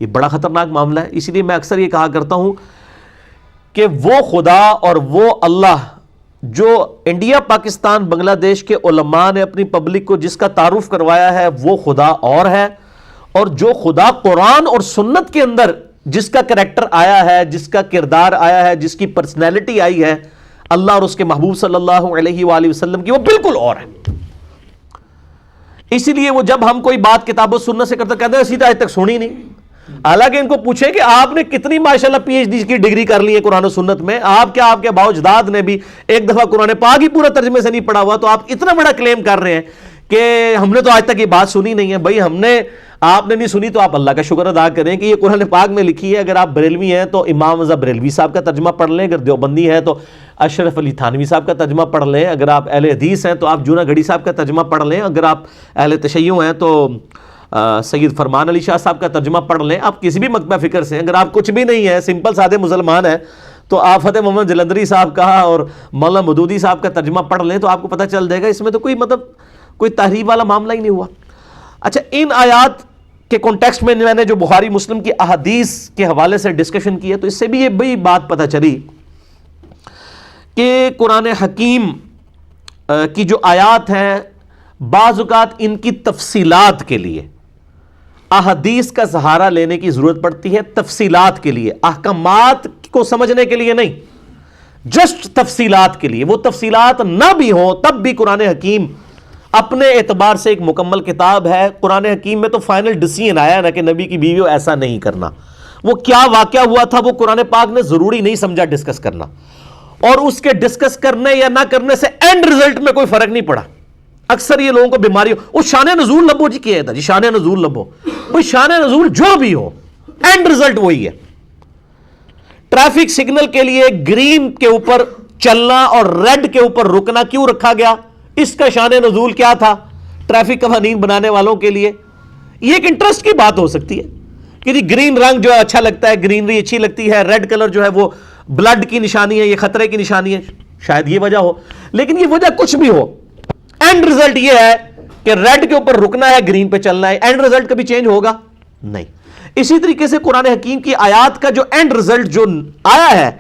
یہ بڑا خطرناک معاملہ ہے۔ اسی لیے میں اکثر یہ کہا کرتا ہوں کہ وہ خدا اور وہ اللہ جو انڈیا، پاکستان، بنگلہ دیش کے علماء نے اپنی پبلک کو جس کا تعارف کروایا ہے وہ خدا اور ہے، اور جو خدا قرآن اور سنت کے اندر جس کا کریکٹر آیا ہے، جس کا کردار آیا ہے، جس کی پرسنالٹی آئی ہے اللہ اور اس کے محبوب صلی اللہ علیہ وآلہ وسلم کی، وہ بالکل اور ہے۔ اسی لیے وہ جب ہم کوئی بات کتاب و سنت سے کرتے کہتے ہیں سیدھا آج تک سنی نہیں، حالانکہ ان کو پوچھیں کہ آپ نے کتنی ماشاءاللہ پی ایچ ڈی کی ڈگری کر لی ہے قرآن و سنت میں، آپ کے اباء و اجداد نے بھی ایک دفعہ قرآن پاک ہی پورا ترجمے سے نہیں پڑھا ہوا، تو آپ اتنا بڑا کلیم کر رہے ہیں کہ ہم نے تو آج تک یہ بات سنی نہیں ہے۔ بھائی آپ نے نہیں سنی تو آپ اللہ کا شکر ادا کریں کہ یہ قرآن پاک میں لکھی ہے۔ اگر آپ بریلوی ہیں تو امام رضا بریلوی صاحب کا ترجمہ پڑھ لیں، اگر دیوبندی ہے تو اشرف علی تھانوی صاحب کا ترجمہ پڑھ لیں، اگر آپ اہل حدیث ہیں تو آپ جونا گڑھی صاحب کا ترجمہ پڑھ لیں، اگر آپ اہل تشیع ہیں تو سید فرمان علی شاہ صاحب کا ترجمہ پڑھ لیں، آپ کسی بھی مکتبہ فکر سے، اگر آپ کچھ بھی نہیں ہے، سمپل سادے مسلمان ہیں، تو آپ فتح محمد جلندری صاحب کا اور مولانا مودودی صاحب کا ترجمہ پڑھ لیں تو آپ کو پتہ چل جائے گا اس میں تو کوئی تحریف والا معاملہ ہی نہیں ہوا۔ اچھا، ان آیات کے کانٹیکسٹ میں نے جو بخاری مسلم کی احادیث کے حوالے سے ڈسکشن کی ہے تو اس سے بھی یہ بڑی بات پتہ چلی کہ قرآن حکیم کی جو آیات ہیں بعض اوقات ان کی تفصیلات کے لیے احادیث کا سہارا لینے کی ضرورت پڑتی ہے، تفصیلات کے لیے، احکامات کو سمجھنے کے لیے نہیں، جسٹ تفصیلات کے لیے۔ وہ تفصیلات نہ بھی ہوں تب بھی قرآن حکیم اپنے اعتبار سے ایک مکمل کتاب ہے۔ قرآن حکیم میں تو فائنل ڈیسیژن آیا نا کہ نبی کی بیویوں ایسا نہیں کرنا، وہ کیا واقعہ ہوا تھا وہ قرآن پاک نے ضروری نہیں سمجھا ڈسکس کرنا، اور اس کے ڈسکس کرنے یا نہ کرنے سے اینڈ رزلٹ میں کوئی فرق نہیں پڑا۔ اکثر یہ لوگوں کو بیماری ہو، وہ شان نزول لبو جی کیا تھا جی، شان نزول لبو، کوئی شان نزول جو بھی ہو اینڈ رزلٹ وہی ہے۔ ٹریفک سگنل کے لیے گرین کے اوپر چلنا اور ریڈ کے اوپر رکنا کیوں رکھا گیا؟ اس کا شان نزول کیا تھا ٹریفک قوانین بنانے والوں کے لیے؟ یہ ایک انٹرسٹ کی بات ہو سکتی ہے کہ جی گرین رنگ جو ہے اچھا لگتا ہے، گرینری اچھی لگتی ہے، ریڈ کلر جو ہے وہ بلڈ کی نشانی ہے، یہ خطرے کی نشانی ہے، شاید یہ وجہ ہو، لیکن یہ وجہ کچھ بھی ہو، اینڈ رزلٹ یہ ہے کہ ریڈ کے اوپر رکنا ہے، گرین پہ چلنا ہے۔ اینڈ رزلٹ کبھی چینج ہوگا نہیں۔ اسی طریقے سے قرآن حکیم کی آیات کا جو اینڈ رزلٹ جو آیا ہے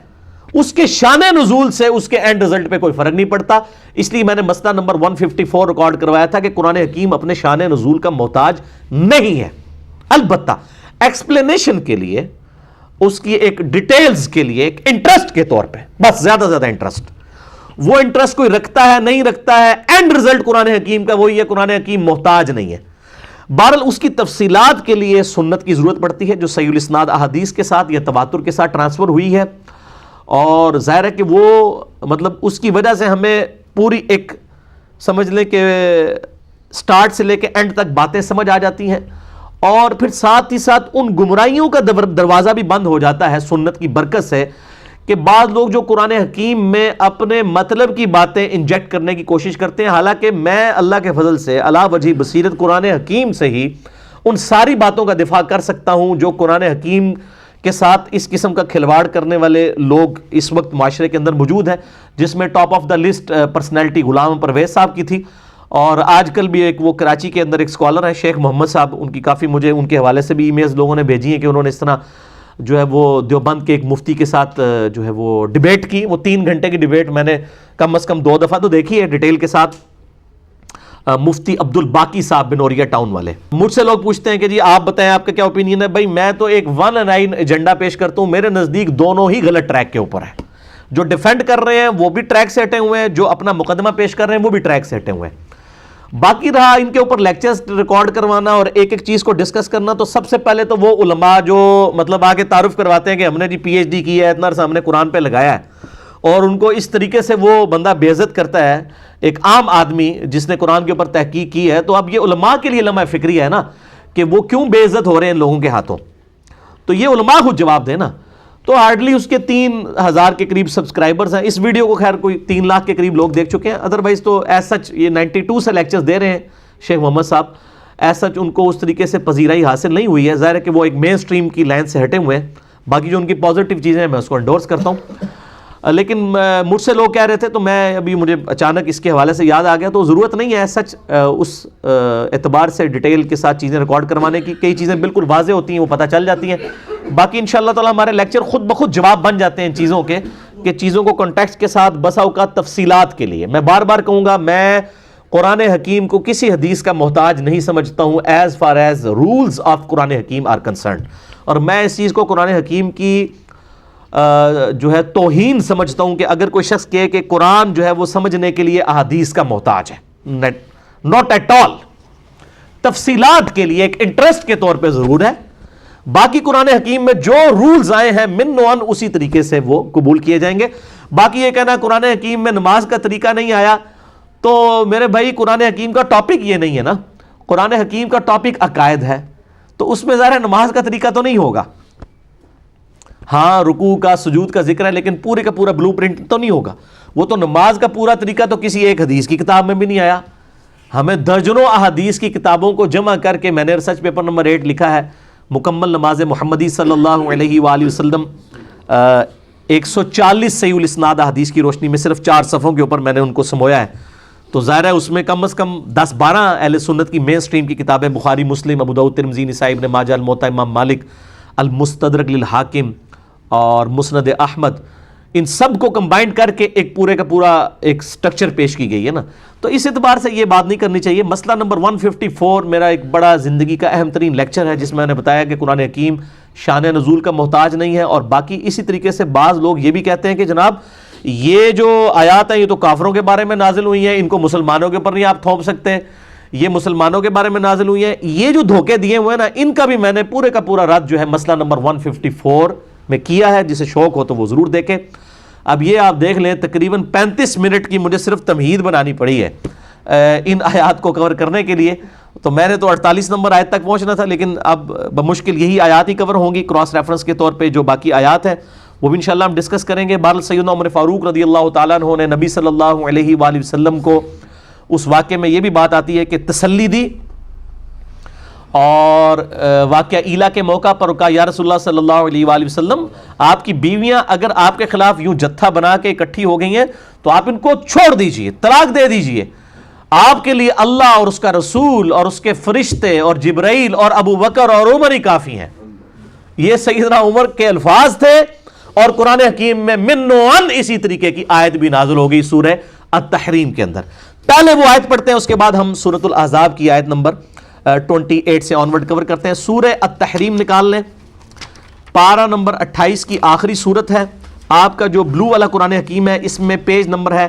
اس کے شان نزول سے اس کے اینڈ رزلٹ پہ کوئی فرق نہیں پڑتا۔ اس لیے میں نے مسئلہ نمبر 154 ریکارڈ کروایا تھا کہ قرآن حکیم اپنے شان نزول کا محتاج نہیں ہے، البتہ ایکسپلینیشن کے لیے، اس کی ایک ڈیٹیلز کے لیے، ایک انٹرسٹ کے طور پہ، بس زیادہ زیادہ انٹرسٹ، وہ انٹرسٹ کوئی رکھتا ہے نہیں رکھتا ہے، اینڈ رزلٹ قرآن حکیم کا وہی ہے، قرآن حکیم محتاج نہیں ہے۔ بہرحال اس کی تفصیلات کے لیے سنت کی ضرورت پڑتی ہے جو صحیح الاسناد احادیث کے ساتھ یا تواتر کے ساتھ ٹرانسفر ہوئی ہے، اور ظاہر ہے کہ وہ مطلب اس کی وجہ سے ہمیں پوری ایک سمجھ لیں کہ سٹارٹ سے لے کے اینڈ تک باتیں سمجھ آ جاتی ہیں، اور پھر ساتھ ہی ساتھ ان گمراہیوں کا دروازہ بھی بند ہو جاتا ہے سنت کی برکت سے، کہ بعض لوگ جو قرآن حکیم میں اپنے مطلب کی باتیں انجیکٹ کرنے کی کوشش کرتے ہیں، حالانکہ میں اللہ کے فضل سے علا وجہ بصیرت قرآن حکیم سے ہی ان ساری باتوں کا دفاع کر سکتا ہوں جو قرآن حکیم کے ساتھ اس قسم کا کھلواڑ کرنے والے لوگ اس وقت معاشرے کے اندر موجود ہیں، جس میں top of the list personality Ghulam Pervez صاحب کی تھی، اور آج کل بھی ایک وہ کراچی کے اندر ایک اسکالر ہیں شیخ محمد صاحب، ان کی کافی مجھے ان کے حوالے سے بھی ای میلز لوگوں نے بھیجی ہیں کہ انہوں نے اس طرح جو ہے وہ دیوبند کے ایک مفتی کے ساتھ جو ہے وہ ڈیبیٹ کی، وہ 3 گھنٹے کی ڈیبیٹ میں نے کم از کم 2 دفعہ تو دیکھی ہے ڈیٹیل کے ساتھ، مفتی عبد الباقی صاحب بنوریا ٹاؤن والے۔ مجھ سے لوگ پوچھتے ہیں کہ جی آپ بتائیں آپ کا کیا اوپینین ہے؟ بھائی میں تو ایک 1 ایجنڈا پیش کرتا ہوں، میرے نزدیک دونوں ہی غلط ٹریک کے اوپر ہیں، جو ڈیفینڈ کر رہے ہیں وہ بھی ٹریک سے ہٹے ہوئے ہیں، جو اپنا مقدمہ پیش کر رہے ہیں وہ بھی ٹریک سے ہٹے ہوئے ہیں۔ باقی رہا ان کے اوپر لیکچرز ریکارڈ کروانا اور ایک ایک چیز کو ڈسکس کرنا، تو سب سے پہلے تو وہ علماء جو مطلب آگے تعارف کرواتے ہیں کہ ہم نے جی پی ایچ ڈی کی ہے، اتنا عرصہ ہم نے قرآن پہ لگایا ہے، اور ان کو اس طریقے سے وہ بندہ بے عزت کرتا ہے ایک عام آدمی جس نے قرآن کے اوپر تحقیق کی ہے، تو اب یہ علماء کے لیے لمحہ فکری ہے نا کہ وہ کیوں بے عزت ہو رہے ہیں ان لوگوں کے ہاتھوں، تو یہ علماء خود جواب دیں نا۔ تو ہارڈلی اس کے 3000 کے قریب سبسکرائبرز ہیں، اس ویڈیو کو خیر کوئی 3 لاکھ کے قریب لوگ دیکھ چکے ہیں، ادروائز تو ایز سچ یہ 92 سے لیکچرز دے رہے ہیں شیخ محمد صاحب، ایز سچ ان کو اس طریقے سے پذیرائی حاصل نہیں ہوئی ہے، ظاہر ہے کہ وہ ایک مین سٹریم کی لائن سے ہٹے ہوئے ہیں، باقی جو ان کی پازیٹیو چیزیں ہیں میں اس کو انڈورس کرتا ہوں، لیکن مجھ سے لوگ کہہ رہے تھے تو میں ابھی مجھے اچانک اس کے حوالے سے یاد آ گیا، تو ضرورت نہیں ہے سچ اس اعتبار سے ڈیٹیل کے ساتھ چیزیں ریکارڈ کروانے کی، کئی چیزیں بالکل واضح ہوتی ہیں وہ پتہ چل جاتی ہیں، باقی انشاءاللہ تعالی ہمارے لیکچر خود بخود جواب بن جاتے ہیں ان چیزوں کے، کہ چیزوں کو کنٹیکسٹ کے ساتھ بسا اوقات تفصیلات کے لیے میں بار بار کہوں گا، میں قرآن حکیم کو کسی حدیث کا محتاج نہیں سمجھتا ہوں as far as rules of Quran حکیم آر کنسرنڈ، اور میں اس چیز کو قرآن حکیم کی جو ہے توہین سمجھتا ہوں کہ اگر کوئی شخص کہے کہ قرآن جو ہے وہ سمجھنے کے لیے احادیث کا محتاج ہے، ناٹ ایٹ آل، تفصیلات کے لیے ایک انٹرسٹ کے طور پہ ضرور ہے، باقی قرآن حکیم میں جو رولز آئے ہیں من و عن اسی طریقے سے وہ قبول کیے جائیں گے۔ باقی یہ کہنا قرآن حکیم میں نماز کا طریقہ نہیں آیا، تو میرے بھائی قرآن حکیم کا ٹاپک یہ نہیں ہے نا، قرآن حکیم کا ٹاپک عقائد ہے، تو اس میں ظاہر ہے نماز کا طریقہ تو نہیں ہوگا، ہاں رکوع کا سجود کا ذکر ہے لیکن پورے کا پورا بلو پرنٹ تو نہیں ہوگا، وہ تو نماز کا پورا طریقہ تو کسی ایک حدیث کی کتاب میں بھی نہیں آیا، ہمیں درجنوں احادیث کی کتابوں کو جمع کر کے میں نے ریسرچ پیپر نمبر 8 لکھا ہے، مکمل نماز محمدی صلی اللہ علیہ وآلہ وسلم، 140 صحیح الاسناد احادیث کی روشنی میں صرف 4 صفحوں کے اوپر میں نے ان کو سمویا ہے، تو ظاہر ہے اس میں کم از کم 10-12 اہل سنت کی مین سٹریم کی کتابیں، بخاری، مسلم، ابو داؤد، ترمذی، نسائی، ابن ماجہ، الموطا امام مالک، المستدرک للحاکم اور مسند احمد، ان سب کو کمبائنڈ کر کے ایک پورے کا پورا ایک سٹرکچر پیش کی گئی ہے نا، تو اس اعتبار سے یہ بات نہیں کرنی چاہیے۔ مسئلہ نمبر 154 میرا ایک بڑا زندگی کا اہم ترین لیکچر ہے، جس میں نے بتایا کہ قرآن حکیم شان نزول کا محتاج نہیں ہے، اور باقی اسی طریقے سے بعض لوگ یہ بھی کہتے ہیں کہ جناب یہ جو آیات ہیں یہ تو کافروں کے بارے میں نازل ہوئی ہیں، ان کو مسلمانوں کے اوپر نہیں آپ تھوپ سکتے، یہ مسلمانوں کے بارے میں نازل ہوئی ہیں. یہ جو دھوکے دیے ہوئے ہیں نا, ان کا بھی میں نے پورے کا پورا رد جو ہے مسئلہ نمبر 154 میں کیا ہے, جسے شوق ہو تو وہ ضرور دیکھیں. اب یہ آپ دیکھ لیں تقریباً 35 منٹ کی مجھے صرف تمہید بنانی پڑی ہے ان آیات کو کور کرنے کے لیے. تو میں نے تو 48 نمبر آیت تک پہنچنا تھا, لیکن اب بمشکل یہی آیات ہی کور ہوں گی کراس ریفرنس کے طور پہ. جو باقی آیات ہیں وہ بھی انشاءاللہ ہم ڈسکس کریں گے. بہرحال سیدنا عمر فاروق رضی اللہ تعالیٰ عنہ نے نبی صلی اللہ علیہ وآلہ وسلم کو اس واقعے میں یہ بھی بات آتی ہے کہ تسلی دی, اور واقعہ ایلا کے موقع پر کہا یا رسول اللہ صلی اللہ علیہ وآلہ وسلم, آپ کی بیویاں اگر آپ کے خلاف یوں جتھا بنا کے اکٹھی ہو گئی ہیں تو آپ ان کو چھوڑ دیجئے, طلاق دے دیجئے. آپ کے لیے اللہ اور اس کا رسول اور اس کے فرشتے اور جبرائیل اور ابو بکر اور عمر ہی کافی ہیں. یہ سیدنا عمر کے الفاظ تھے, اور قرآن حکیم میں من و عن اسی طریقے کی آیت بھی نازل ہو گئی سورہ التحریم کے اندر. پہلے وہ آیت پڑھتے ہیں, اس کے بعد ہم سورۃ الاحزاب کی آیت نمبر 28 سے آنورڈ کور کرتے ہیں. سورہ التحریم نکال لیں, پارہ نمبر 28 کی آخری سورت ہے. آپ کا جو بلو والا قرآن حکیم ہے اس میں پیج نمبر ہے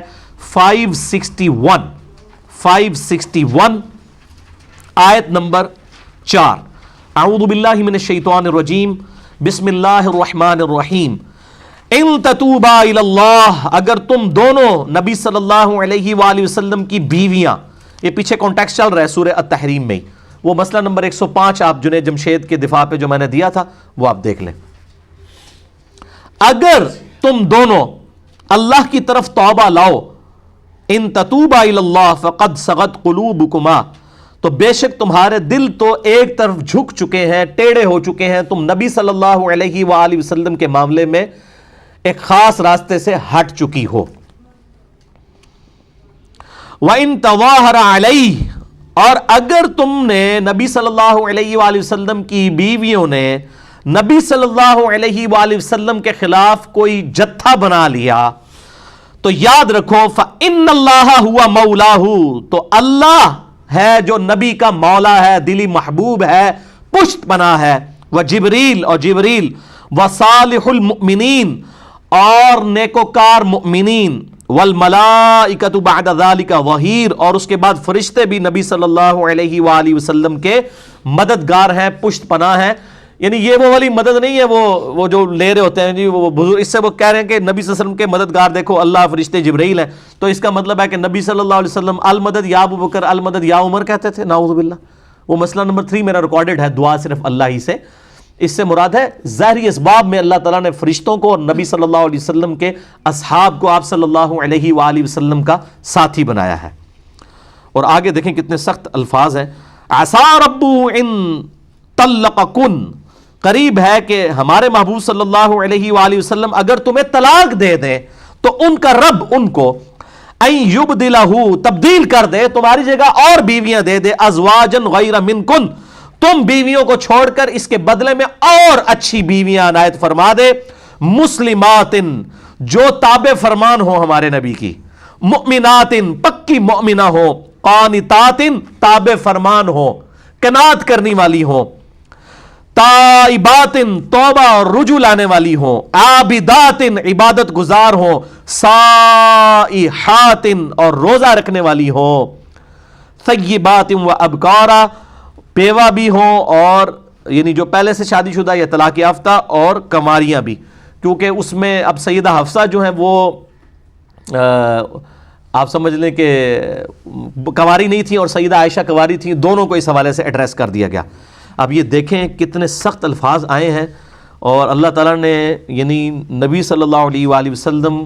561 آیت نمبر 4. اعوذ باللہ من الشیطان الرجیم, بسم اللہ الرحمن الرحیم. ان تتوبا الی اللہ, اگر تم دونوں نبی صلی اللہ علیہ وآلہ وسلم کی بیویاں, یہ پیچھے کانٹیکسٹ چل رہا ہے سورہ التحریم میں, وہ مسئلہ نمبر 105 آپ جنید جمشید کے دفاع پہ جو میں نے دیا تھا وہ آپ دیکھ لیں. اگر تم دونوں اللہ کی طرف توبہ لاؤ, ان تتوبا الی اللہ فقد صغت قلوبکما, تو بے شک تمہارے دل تو ایک طرف جھک چکے ہیں, ٹیڑے ہو چکے ہیں, تم نبی صلی اللہ علیہ وآلہ وسلم کے معاملے میں ایک خاص راستے سے ہٹ چکی ہو. وَإِن تَظَاهَرَ عَلَيْهِ, اور اگر تم نے نبی صلی اللہ علیہ وآلہ وسلم کی بیویوں نے نبی صلی اللہ علیہ وآلہ وسلم کے خلاف کوئی جتھا بنا لیا, تو یاد رکھو فَإِنَّ اللَّهَ هُوَ مَوْلَاهُ, تو اللہ ہے جو نبی کا مولا ہے, دلی محبوب ہے, پشت پناہ ہے. وَجِبْرِيل, اور جبریل, وَصَالِحُ الْمُؤْمِنِينَ, اور نیکوکار مؤمنین, والملائکۃ بعد ذالک ظہیر, اور اس کے بعد فرشتے بھی نبی صلی اللہ علیہ وآلہ وسلم کے مددگار ہیں, پشت پناہ ہیں. یعنی یہ وہ والی مدد نہیں ہے وہ جو لے رہے ہوتے ہیں جی وہ بزرگ, اس سے وہ کہہ رہے ہیں کہ نبی صلی اللہ علیہ وسلم کے مددگار دیکھو اللہ, فرشتے, جبرائیل ہیں, تو اس کا مطلب ہے کہ نبی صلی اللہ علیہ وسلم المدد یا ابو بکر, المدد یا عمر کہتے تھے, نعوذ باللہ. وہ مسئلہ نمبر 3 میرا ریکارڈڈ ہے, دعا صرف اللہ ہی سے. اس سے مراد ہے ظاہری اسباب میں اللہ تعالیٰ نے فرشتوں کو اور نبی صلی اللہ علیہ وسلم کے اصحاب کو آپ صلی اللہ علیہ وآلہ وسلم کا ساتھی بنایا ہے. اور آگے دیکھیں کتنے سخت الفاظ ہیں. عسى ربه ان طلقکن, قریب ہے کہ ہمارے محبوب صلی اللہ علیہ وآلہ وسلم اگر تمہیں طلاق دے دیں تو ان کا رب ان کو ان یبدلہ, تبدیل کر دے, تمہاری جگہ اور بیویاں دے دے, ازواجا غیر منکن, تم بیویوں کو چھوڑ کر اس کے بدلے میں اور اچھی بیویاں عنایت فرما دے, مسلمات, جو تابع فرمان ہو ہمارے نبی کی, مؤمنات, پکی مؤمنہ ہو, قانتات, تابع فرمان ہو, قناعت کرنی والی ہو, تائبات, توبہ اور رجوع لانے والی ہوں, عابدات, عبادت گزار ہوں, صائحات, اور روزہ رکھنے والی ہوں, ثیبات و ابکارا, بیوہ بھی ہوں, اور یعنی جو پہلے سے شادی شدہ یا طلاق یافتہ, اور کنواریاں بھی, کیونکہ اس میں اب سیدہ حفصہ جو ہیں وہ آپ سمجھ لیں کہ کنواری نہیں تھیں اور سیدہ عائشہ کنواری تھیں, دونوں کو اس حوالے سے ایڈریس کر دیا گیا. اب یہ دیکھیں کتنے سخت الفاظ آئے ہیں, اور اللہ تعالیٰ نے یعنی نبی صلی اللہ علیہ وآلہ وسلم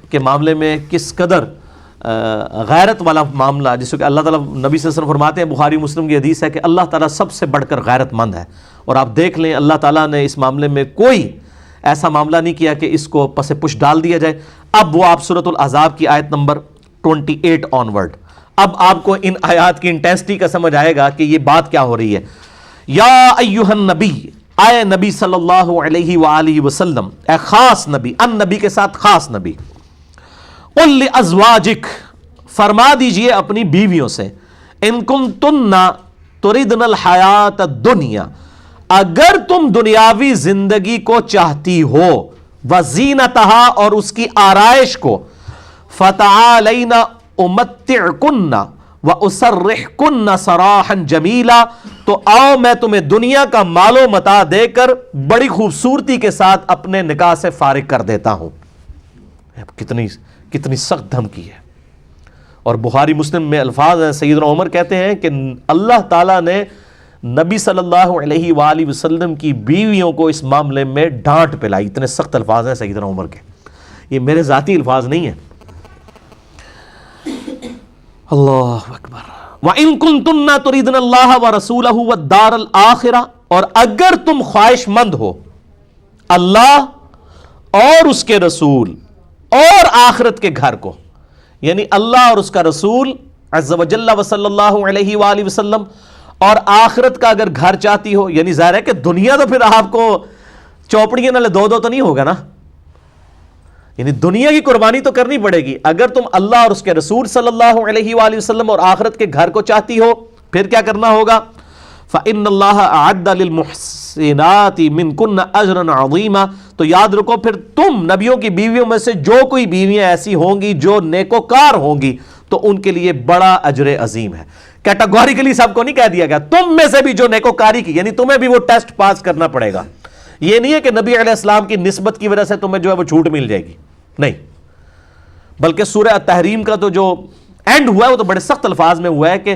کے معاملے میں کس قدر غیرت والا معاملہ, جس کو کہ اللہ تعالیٰ نبی صلی اللہ علیہ وسلم فرماتے ہیں, بخاری مسلم کی حدیث ہے کہ اللہ تعالیٰ سب سے بڑھ کر غیرت مند ہے. اور آپ دیکھ لیں اللہ تعالیٰ نے اس معاملے میں کوئی ایسا معاملہ نہیں کیا کہ اس کو پس پش ڈال دیا جائے. اب وہ آپ سورۃ الاحزاب کی آیت نمبر 28 آنورڈ, اب آپ کو ان آیات کی انٹینسٹی کا سمجھ آئے گا کہ یہ بات کیا ہو رہی ہے. یا ایھا النبی, اے نبی صلی اللہ علیہ وآلہ وسلم, اے خاص نبی, ان نبی کے ساتھ خاص نبی, قل لازواجک, فرما دیجئے اپنی بیویوں سے, ان کنتن تردن الحیات الدنیا, اگر تم دنیاوی زندگی کو چاہتی ہو, وزینتہا, اور اس کی آرائش کو, فتعالین امتعکن وَأُسَرِّحْكُنَّ سَرَاحًا جَمِيلًا، تو آؤ میں تمہیں دنیا کا مال و متاع دے کر بڑی خوبصورتی کے ساتھ اپنے نکاح سے فارغ کر دیتا ہوں۔ کتنی سخت دھمکی ہے۔ اور بخاری مسلم میں الفاظ ہیں، سیدنا عمر کہتے ہیں کہ اللہ تعالیٰ نے نبی صلی اللہ علیہ وآلہ وسلم کی بیویوں کو اس معاملے میں ڈانٹ پلائی۔ اتنے سخت الفاظ ہیں سیدنا عمر کے، یہ میرے ذاتی الفاظ نہیں ہیں۔ اللہ اکبر۔ وَإِن كُنتُنَّ تُرِيدْنَ اللَّهَ وَرَسُولَهُ وَالدَّارَ الْآخِرَةَ، اور اگر تم خواہش مند ہو اللہ اور اس کے رسول اور آخرت کے گھر کو، یعنی اللہ اور اس کا رسول عز و جل و صلی اللہ علیہ وآلہ وسلم اور آخرت کا اگر گھر چاہتی ہو، یعنی ظاہر ہے کہ دنیا تو پھر آپ کو چوپڑیاں نہ دو تو نہیں ہوگا نا، یعنی دنیا کی قربانی تو کرنی پڑے گی۔ اگر تم اللہ اور اس کے رسول صلی اللہ علیہ وآلہ وسلم اور آخرت کے گھر کو چاہتی ہو، پھر کیا کرنا ہوگا؟ فَإِنَّ اللَّهَ أَعَدَّ لِلْمُحْسِنَاتِ مِنْكُنَّ أَجْرًا عَظِيمًا، تو یاد رکھو پھر تم نبیوں کی بیویوں میں سے جو کوئی بیویاں ایسی ہوں گی جو نیکوکار ہوں گی تو ان کے لیے بڑا اجر عظیم ہے۔ کیٹاگوریکلی سب کو نہیں کہہ دیا گیا، تم میں سے بھی جو نیکوکاری کی، یعنی تمہیں بھی وہ ٹیسٹ پاس کرنا پڑے گا۔ یہ نہیں ہے کہ نبی علیہ السلام کی نسبت کی وجہ سے تمہیں جو ہے وہ چھوٹ مل جائے گی، نہیں، بلکہ سورہ التحریم کا تو جو اینڈ ہوا ہے وہ تو بڑے سخت الفاظ میں ہوا ہے کہ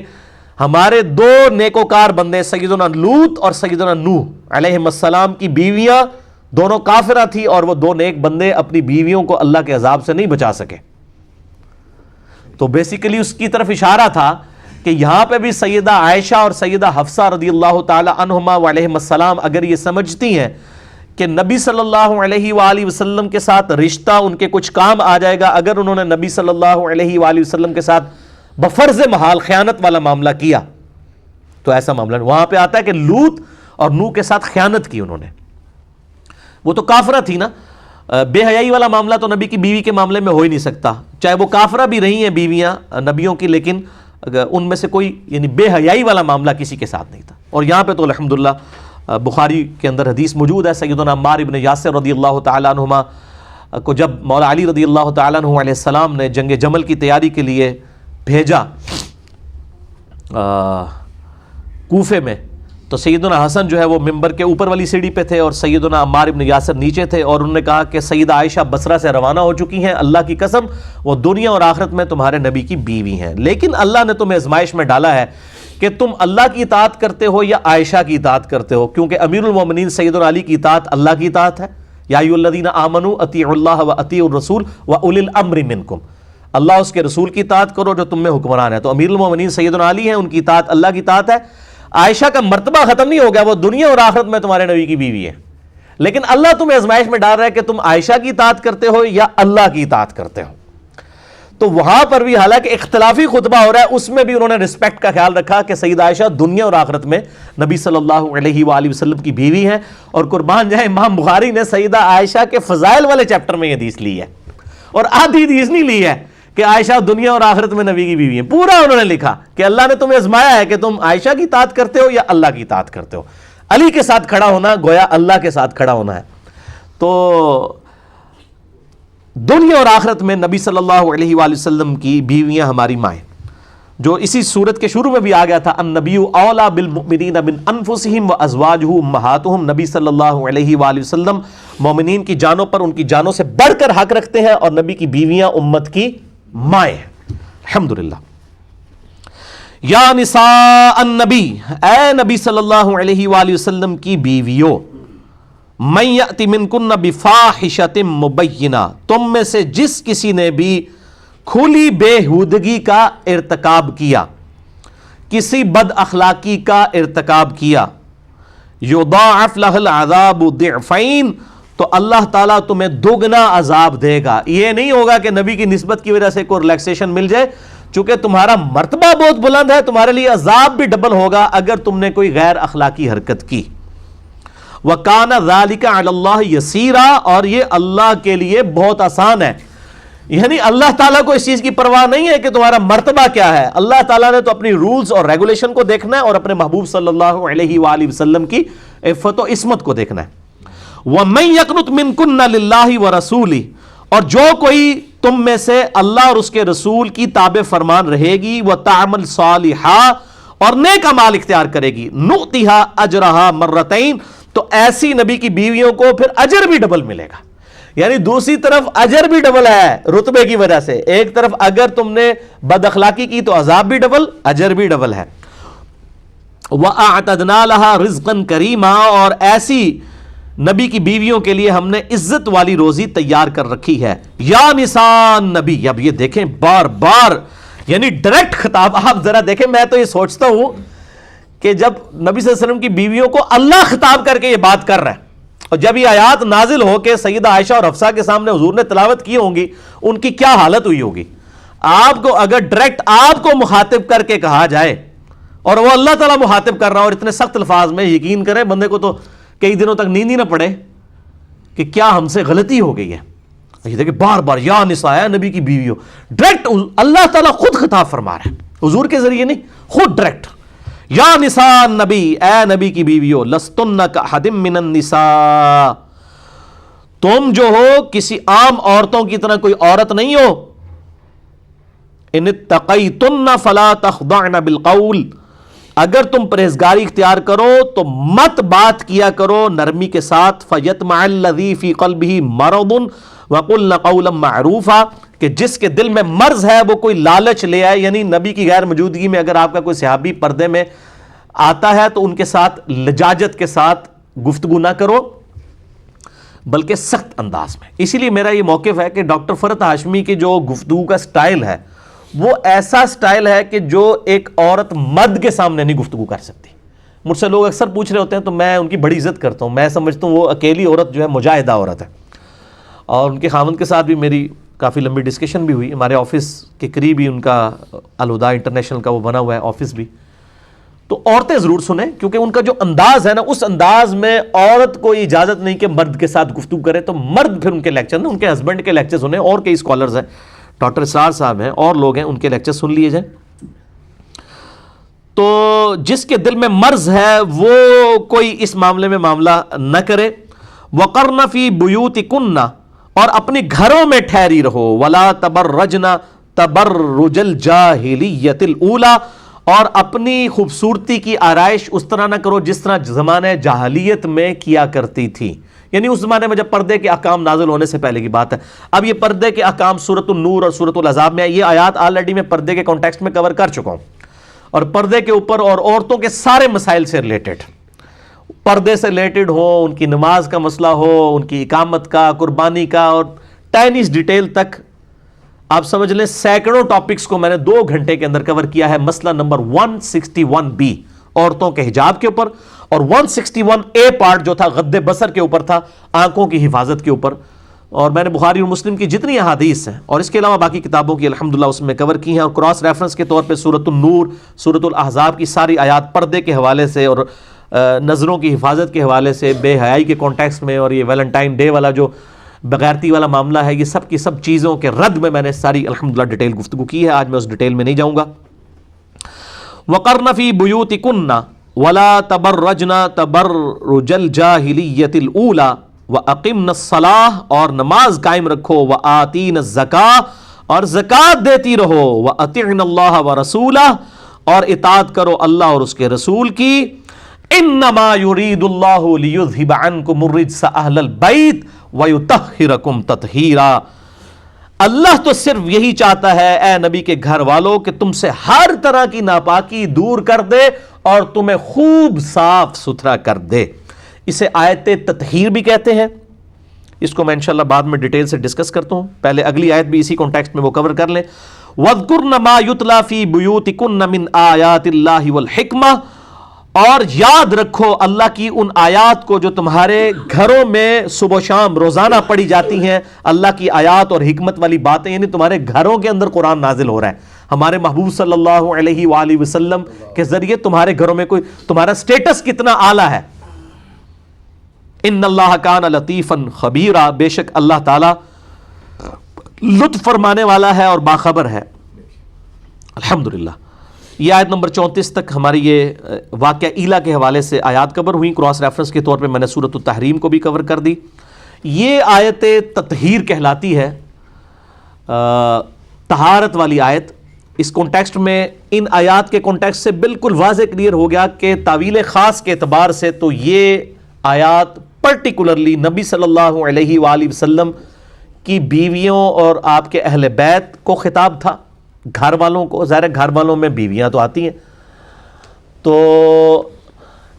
ہمارے دو نیکوکار بندے سیدنا لوط اور سیدنا نوح علیہ السلام کی بیویاں دونوں کافرہ تھی، اور وہ دو نیک بندے اپنی بیویوں کو اللہ کے عذاب سے نہیں بچا سکے۔ تو بیسیکلی اس کی طرف اشارہ تھا کہ یہاں پہ بھی سیدہ عائشہ اور سیدہ حفصہ رضی اللہ تعالی عنہما وعلیہم السلام اگر یہ سمجھتی ہیں کہ نبی صلی اللہ علیہ وآلہ وسلم کے ساتھ رشتہ ان کے کچھ کام آ جائے گا اگر انہوں نے نبی صلی اللہ علیہ وآلہ وسلم کے ساتھ بفرض محال خیانت والا معاملہ کیا، تو ایسا معاملہ وہاں پہ آتا ہے کہ لوط اور نوح کے ساتھ خیانت کی انہوں نے، وہ تو کافرہ تھی نا، بے حیائی والا معاملہ تو نبی کی بیوی کے معاملے میں ہو ہی نہیں سکتا، چاہے وہ کافرہ بھی رہی ہیں بیویاں نبیوں کی، لیکن ان میں سے کوئی یعنی بے حیائی والا معاملہ کسی کے ساتھ نہیں تھا۔ اور یہاں پہ تو الحمدللہ بخاری کے اندر حدیث موجود ہے، سیدنا عمار ابن یاسر رضی اللہ تعالیٰ عنہما کو جب مولا علی رضی اللہ تعالیٰ عنہ علیہ السلام نے جنگ جمل کی تیاری کے لیے بھیجا کوفے میں، تو سیدنا حسن جو ہے وہ ممبر کے اوپر والی سیڑھی پہ تھے اور سیدنا عمار ابن یاسر نیچے تھے، اور انہوں نے کہا کہ سیدہ عائشہ بصرہ سے روانہ ہو چکی ہیں، اللہ کی قسم وہ دنیا اور آخرت میں تمہارے نبی کی بیوی ہیں، لیکن اللہ نے تمہیں آزمائش میں ڈالا ہے کہ تم اللہ کی اطاعت کرتے ہو یا عائشہ کی اطاعت کرتے ہو، کیونکہ امیر المومنین سیدنا علی کی اطاعت اللہ کی اطاعت ہے، یا ایھا الذین آمنوا اطیعوا اللہ واطیعوا الرسول واولی الامر منکم، اللہ اس کے رسول کی اطاعت کرو جو تم میں حکمران ہے، تو امیر المومنین سیدنا علی ہیں، ان کی اطاعت اللہ کی اطاعت ہے۔ عائشہ کا مرتبہ ختم نہیں ہو گیا، وہ دنیا اور آخرت میں تمہارے نبی کی بیوی ہے، لیکن اللہ تمہیں آزمائش میں ڈال رہا ہے کہ تم عائشہ کی اطاعت کرتے ہو یا اللہ کی اطاعت کرتے ہو۔ تو وہاں پر بھی حالانکہ اختلافی خطبہ ہو رہا ہے، اس میں بھی انہوں نے رسپیکٹ کا خیال رکھا کہ سیدہ عائشہ دنیا اور آخرت میں نبی صلی اللہ علیہ وآلہ وسلم کی بیوی ہیں، اور قربان جائے امام بخاری نے سیدہ عائشہ کے فضائل والے چیپٹر میں یہ حدیث لی ہے، اور آدھی حدیث نہیں لی ہے کہ عائشہ دنیا اور آخرت میں نبی کی بیوی ہیں، پورا انہوں نے لکھا کہ اللہ نے تمہیں آزمایا ہے کہ تم عائشہ کی اطاعت کرتے ہو یا اللہ کی اطاعت کرتے ہو۔ علی کے ساتھ کھڑا ہونا گویا اللہ کے ساتھ کھڑا ہونا ہے۔ تو دنیا اور آخرت میں نبی صلی اللہ علیہ وآلہ وسلم کی بیویاں ہماری مائیں، جو اسی صورت کے شروع میں بھی آ گیا تھا، النبی اولا بالمؤمنین من انفسہم وازواجہ امہاتہم، نبی صلی اللہ علیہ وآلہ وسلم مومنین کی جانوں پر ان کی جانوں سے بڑھ کر حق رکھتے ہیں، اور نبی کی بیویاں امت کی مائیں ہیں، الحمدللہ۔ یا نساء النبی، اے نبی صلی اللہ علیہ وآلہ وسلم کی بیویوں، من یأتی منکن بفاحشۃ مبینہ، تم میں سے جس کسی نے بھی کھلی بےہودگی کا ارتکاب کیا، کسی بد اخلاقی کا ارتکاب کیا، یضاعف لہ العذاب ضعفین، تو اللہ تعالیٰ تمہیں دگنا عذاب دے گا۔ یہ نہیں ہوگا کہ نبی کی نسبت کی وجہ سے کوئی ریلیکسیشن مل جائے، چونکہ تمہارا مرتبہ بہت بلند ہے، تمہارے لیے عذاب بھی ڈبل ہوگا اگر تم نے کوئی غیر اخلاقی حرکت کی۔ وَكَانَ ذَلِكَ عَلَى اللَّهِ يَسِيرًا، اور یہ اللہ کے لیے بہت آسان ہے، یعنی اللہ تعالیٰ کو اس چیز کی پرواہ نہیں ہے کہ تمہارا مرتبہ کیا ہے، اللہ تعالیٰ نے تو اپنی رولز اور ریگولیشن کو دیکھنا ہے اور اپنے محبوب صلی اللہ علیہ وآلہ وسلم کی عفت و عصمت کو دیکھنا ہے۔ وَمَن يَقْنُتْ مِنكُنَّ لِلَّهِ وَرَسُولِهِ، اور جو کوئی تم میں سے اللہ اور اس کے رسول کی تابع فرمان رہے گی، وَتَعْمَلْ صَالِحًا، اور نیک اعمال اختیار کرے گی، نُؤْتِهَا أَجْرَهَا مَرَّتَيْن، تو ایسی نبی کی بیویوں کو پھر اجر بھی ڈبل ملے گا. یعنی دوسری طرف اجر بھی ڈبل ہے رتبے کی وجہ سے، ایک طرف اگر تم نے بد اخلاقی کی تو عذاب بھی ڈبل، اجر بھی ڈبل ہے. وَأَعْتَدْنَا لَهَا رِزْقًا كَرِيمًا، اور ایسی نبی کی بیویوں کے لیے ہم نے عزت والی روزی تیار کر رکھی ہے. یا نساء نبی، اب یہ دیکھیں بار بار یعنی ڈائریکٹ خطاب. آپ ذرا دیکھیں، میں تو یہ سوچتا ہوں کہ جب نبی صلی اللہ علیہ وسلم کی بیویوں کو اللہ خطاب کر کے یہ بات کر رہا ہے، اور جب یہ آیات نازل ہو کے سیدہ عائشہ اور حفصہ کے سامنے حضور نے تلاوت کی ہوں گی، ان کی کیا حالت ہوئی ہوگی. آپ کو اگر ڈائریکٹ آپ کو مخاطب کر کے کہا جائے اور وہ اللہ تعالیٰ مخاطب کر رہا اور اتنے سخت الفاظ میں، یقین کریں بندے کو تو کئی دنوں تک نیند ہی نہ پڑے کہ کیا ہم سے غلطی ہو گئی ہے. یہ دیکھیں بار بار یا نساء نبی کی بیویوں، ڈائریکٹ اللہ تعالیٰ خود خطاب فرما رہا ہے، حضور کے ذریعے نہیں، خود ڈائریکٹ. یا نساء نبی، اے نبی کی بیویوں، لستن کاحد من النساء، تم جو ہو کسی عام عورتوں کی طرح کوئی عورت نہیں ہو. ان اتقیتن فلا تخضعن بالقول، اگر تم پرہیزگاری اختیار کرو تو مت بات کیا کرو نرمی کے ساتھ. فیطمع الذی فی قلبہ مرض وقلن قولا معروفا، کہ جس کے دل میں مرض ہے وہ کوئی لالچ لے آئے. یعنی نبی کی غیر موجودگی میں اگر آپ کا کوئی صحابی پردے میں آتا ہے تو ان کے ساتھ لجاجت کے ساتھ گفتگو نہ کرو بلکہ سخت انداز میں. اسی لیے میرا یہ موقف ہے کہ ڈاکٹر فرحت ہاشمی کی جو گفتگو کا سٹائل ہے وہ ایسا سٹائل ہے کہ جو ایک عورت مرد کے سامنے نہیں گفتگو کر سکتی. مجھ سے لوگ اکثر پوچھ رہے ہوتے ہیں تو میں ان کی بڑی عزت کرتا ہوں. میں سمجھتا ہوں وہ اکیلی عورت جو ہے مجاہدہ عورت ہے. اور ان کے خاوند کے ساتھ بھی میری کافی لمبی ڈسکشن بھی ہوئی. ہمارے آفس کے قریب ہی ان کا الہدا انٹرنیشنل کا وہ بنا ہوا ہے آفس بھی. تو عورتیں ضرور سنیں کیونکہ ان کا جو انداز ہے نا، اس انداز میں عورت کو اجازت نہیں کہ مرد کے ساتھ گفتگو کرے. تو مرد پھر ان کے لیکچر نا، ان کے ہسبینڈ کے لیکچر سنیں. اور کئی اسکالرز ہیں، ڈاکٹر اسرار صاحب ہیں اور لوگ ہیں، ان کے لیکچر سن لیے جائیں. تو جس کے دل میں مرض ہے وہ کوئی اس معاملے میں معاملہ نہ کرے. وقرن فی بیوتکن، اور اپنی گھروں میں ٹھہری رہو. ولا تبرجن تبرج الجاہلیت الاولی، اور اپنی خوبصورتی کی آرائش اس طرح نہ کرو جس طرح زمانہ جاہلیت میں کیا کرتی تھی. یعنی اس زمانے میں جب پردے کے احکام نازل ہونے سے پہلے کی بات ہے. اب یہ پردے کے احکام سورۃ النور اور سورۃ الاحزاب میں، یہ آیات آلریڈی میں پردے کے کانٹیکسٹ میں کور کر چکا ہوں، اور پردے کے اوپر اور عورتوں کے سارے مسائل سے ریلیٹڈ، پردے سے ریلیٹڈ ہو، ان کی نماز کا مسئلہ ہو، ان کی اقامت کا، قربانی کا، اور ٹائنیز ڈیٹیل تک آپ سمجھ لیں سینکڑوں ٹاپکس کو میں نے 2 گھنٹے کے اندر کور کیا ہے. مسئلہ نمبر 161B عورتوں کے حجاب کے اوپر، اور 161A پارٹ جو تھا غض بصر کے اوپر تھا، آنکھوں کی حفاظت کے اوپر. اور میں نے بخاری اور مسلم کی جتنی احادیث ہیں اور اس کے علاوہ باقی کتابوں کی الحمدللہ اس میں کور کی ہیں. اور کراس ریفرنس کے طور پہ سورۃ النور، سورۃ الاحزاب کی ساری آیات پردے کے حوالے سے اور نظروں کی حفاظت کے حوالے سے، بے حیائی کے کانٹیکسٹ میں، اور یہ ویلنٹائن ڈے والا جو بغیرتی والا معاملہ ہے، یہ سب کی سب چیزوں کے رد میں نے ساری الحمدللہ ڈیٹیل گفتگو کی ہے. آج میں اس ڈیٹیل میں نہیں جاؤں گا. وقرن فی بیوتکن ولا تبرجن تبرج الجاہلیت الاولی واقمن الصلاۃ، اور نماز قائم رکھو. وآتین الزکاۃ، اور زکوٰۃ دیتی رہو. واطعن اللہ ورسولہ، اور اطاعت کرو اللہ اور اس کے رسول کی. انما یرید اللہ لیذھب عنکم الرجس اہل البیت ویطہرکم تطہیرا، اللہ تو صرف یہی چاہتا ہے اے نبی کے گھر والوں کہ تم سے ہر طرح کی ناپاکی دور کر دے اور تمہیں خوب صاف ستھرا کر دے. اسے آیت تطہیر بھی کہتے ہیں. اس کو میں انشاءاللہ بعد میں ڈیٹیل سے ڈسکس کرتا ہوں. پہلے اگلی آیت بھی اسی کانٹیکسٹ میں وہ کور کر لیں. وَاذْكُرْنَ مَا يُتْلَى فِي بُيُوتِكُنَّ مِنْ آيَاتِ اللَّهِ وَالْحِكْمَةِ، اور یاد رکھو اللہ کی ان آیات کو جو تمہارے گھروں میں صبح و شام روزانہ پڑھی جاتی ہیں. اللہ کی آیات اور حکمت والی باتیں، یعنی تمہارے گھروں کے اندر قرآن نازل ہو رہا ہے. ہمارے محبوب صلی اللہ علیہ وآلہ وسلم کے ذریعے تمہارے گھروں میں کوئی تمہارا سٹیٹس کتنا اعلیٰ ہے. ان اللہ کان لطیفا خبیرا، بے شک اللہ تعالی لطف فرمانے والا ہے اور باخبر ہے. الحمدللہ. یہ آیت نمبر 34 تک ہماری یہ واقعہ ایلا کے حوالے سے آیات کور ہوئی. کراس ریفرنس کے طور پہ میں نے سورۃ التحریم کو بھی کور کر دی. یہ آیت تطہیر کہلاتی ہے. طہارت والی آیت، اس کانٹیکسٹ میں ان آیات کے کانٹیکسٹ سے بالکل واضح کلیئر ہو گیا کہ تعویل خاص کے اعتبار سے تو یہ آیات پرٹیکولرلی نبی صلی اللہ علیہ وآلہ وسلم کی بیویوں اور آپ کے اہل بیت کو خطاب تھا، گھر والوں کو. ظاہر ہے گھر والوں میں بیویاں تو آتی ہیں. تو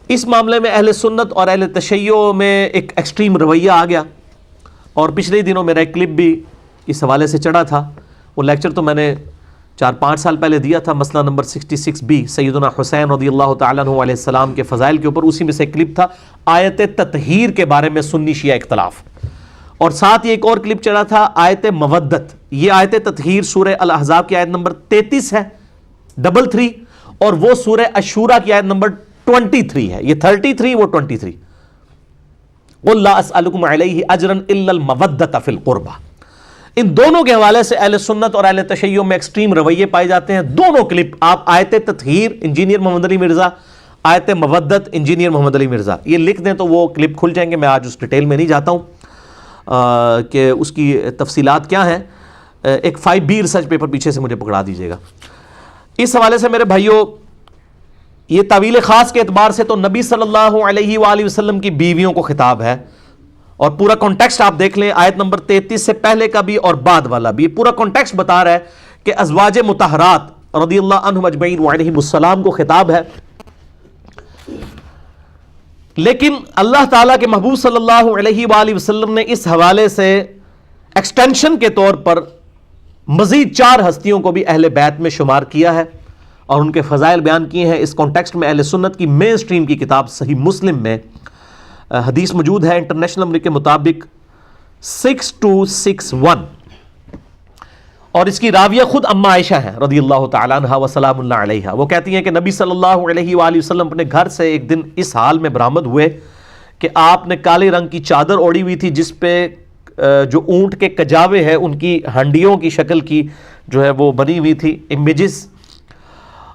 اس معاملے میں اہل سنت اور اہل تشیع میں ایک ایکسٹریم رویہ آ گیا. اور پچھلے دنوں میرا ایک کلپ بھی اس حوالے سے چڑھا تھا. وہ لیکچر تو میں نے 4-5 سال پہلے دیا تھا، مسئلہ نمبر 66B سیدنا حسین رضی اللہ تعالیٰ عنہ علیہ السلام کے فضائل کے اوپر. اسی میں سے ایک کلپ تھا آیت تطہیر کے بارے میں سنی شیعہ اختلاف، اور ساتھ یہ ایک اور کلپ چڑھا تھا آیت مودت. یہ آیت تطہیر سورہ الاحزاب کی آیت نمبر 33 ہے 33، اور وہ سورہ الشورى کی آیت نمبر 23 ہے. یہ 33 وہ 23. قُلْ لَا أَسْأَلُكُمْ عَلَيْهِ أَجْرًا إِلَّا الْمَوَدَّةَ فِي الْقُرْبَى. ان دونوں کے حوالے سے اہل سنت اور اہل تشیع میں ایکسٹریم رویے پائے جاتے ہیں. دونوں کلپ آپ آیت تطہیر انجینئر محمد علی مرزا، آیت مودت انجینئر محمد علی مرزا، یہ لکھ دیں تو وہ کلپ کھل جائیں گے. میں آج اس ڈیٹیل میں نہیں جاتا ہوں کہ اس کی تفصیلات کیا ہیں. ایک 5B ریسرچ پیپر پیچھے سے مجھے پکڑا دیجیے گا. اس حوالے سے میرے بھائیوں، یہ تعویل خاص کے اعتبار سے تو نبی صلی اللہ علیہ وآلہ وسلم کی بیویوں کو خطاب ہے. اور پورا کانٹیکسٹ آپ دیکھ لیں، آیت نمبر 33 سے پہلے کا بھی اور بعد والا بھی. پورا کانٹیکسٹ بتا رہا ہے کہ ازواج مطہرات رضی اللہ عنہم اجمعین وعلیہم السلام کو خطاب ہے. لیکن اللہ تعالیٰ کے محبوب صلی اللہ علیہ وآلہ وسلم نے اس حوالے سے ایکسٹینشن کے طور پر مزید 4 ہستیوں کو بھی اہل بیت میں شمار کیا ہے اور ان کے فضائل بیان کیے ہیں. اس کانٹیکسٹ میں اہل سنت کی مین سٹریم کی کتاب صحیح مسلم میں حدیث موجود ہے انٹرنیشنل نمبر کے مطابق 6261، اور اس کی راویہ خود اما عائشہ ہیں رضی اللہ تعالیٰ عنہ وسلام اللہ علیہا. وہ کہتی ہیں کہ نبی صلی اللہ علیہ وآلہ وسلم اپنے گھر سے ایک دن اس حال میں برآمد ہوئے کہ آپ نے کالے رنگ کی چادر اوڑھی ہوئی تھی جس پہ جو اونٹ کے کجاوے ہیں ان کی ہنڈیوں کی شکل کی جو ہے وہ بنی ہوئی تھی امیجز.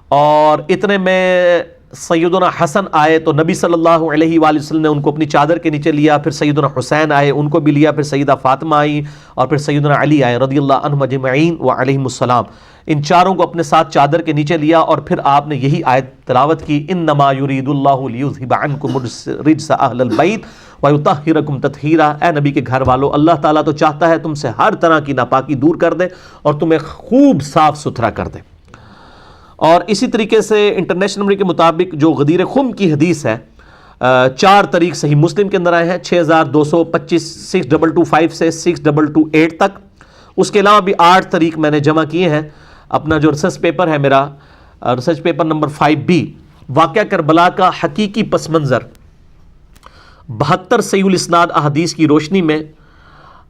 اور اتنے میں سیدنا حسن آئے تو نبی صلی اللہ علیہ وآلہ وسلم نے ان کو اپنی چادر کے نیچے لیا. پھر سیدنا حسین آئے، ان کو بھی لیا. پھر سیدہ فاطمہ آئی، اور پھر سیدنا علی آئے رضی اللہ عنہم اجمعین وعلیہم السلام. ان چاروں کو اپنے ساتھ چادر کے نیچے لیا، اور پھر آپ نے یہی آیت تلاوت کی، انما یرید اللہ لیذھب عنکم الرجس اہل البیت ویطہرکم تطہیرا. اے نبی کے گھر والو، اللہ تعالیٰ تو چاہتا ہے تم سے ہر طرح کی ناپاکی دور کر دے اور تمہیں خوب صاف ستھرا کر دے. اور اسی طریقے سے انٹرنیشنل نمبر کے مطابق جو غدیر خم کی حدیث ہے، 4 طریق صحیح مسلم کے اندر آئے ہیں، 6225 6225 سے 6228 تک. اس کے علاوہ بھی 8 طریق میں نے جمع کیے ہیں. اپنا جو ریسرچ پیپر ہے میرا، ریسرچ پیپر نمبر 5B واقعہ کربلا کا حقیقی پس منظر 72 صحیح الاسناد احادیث کی روشنی میں.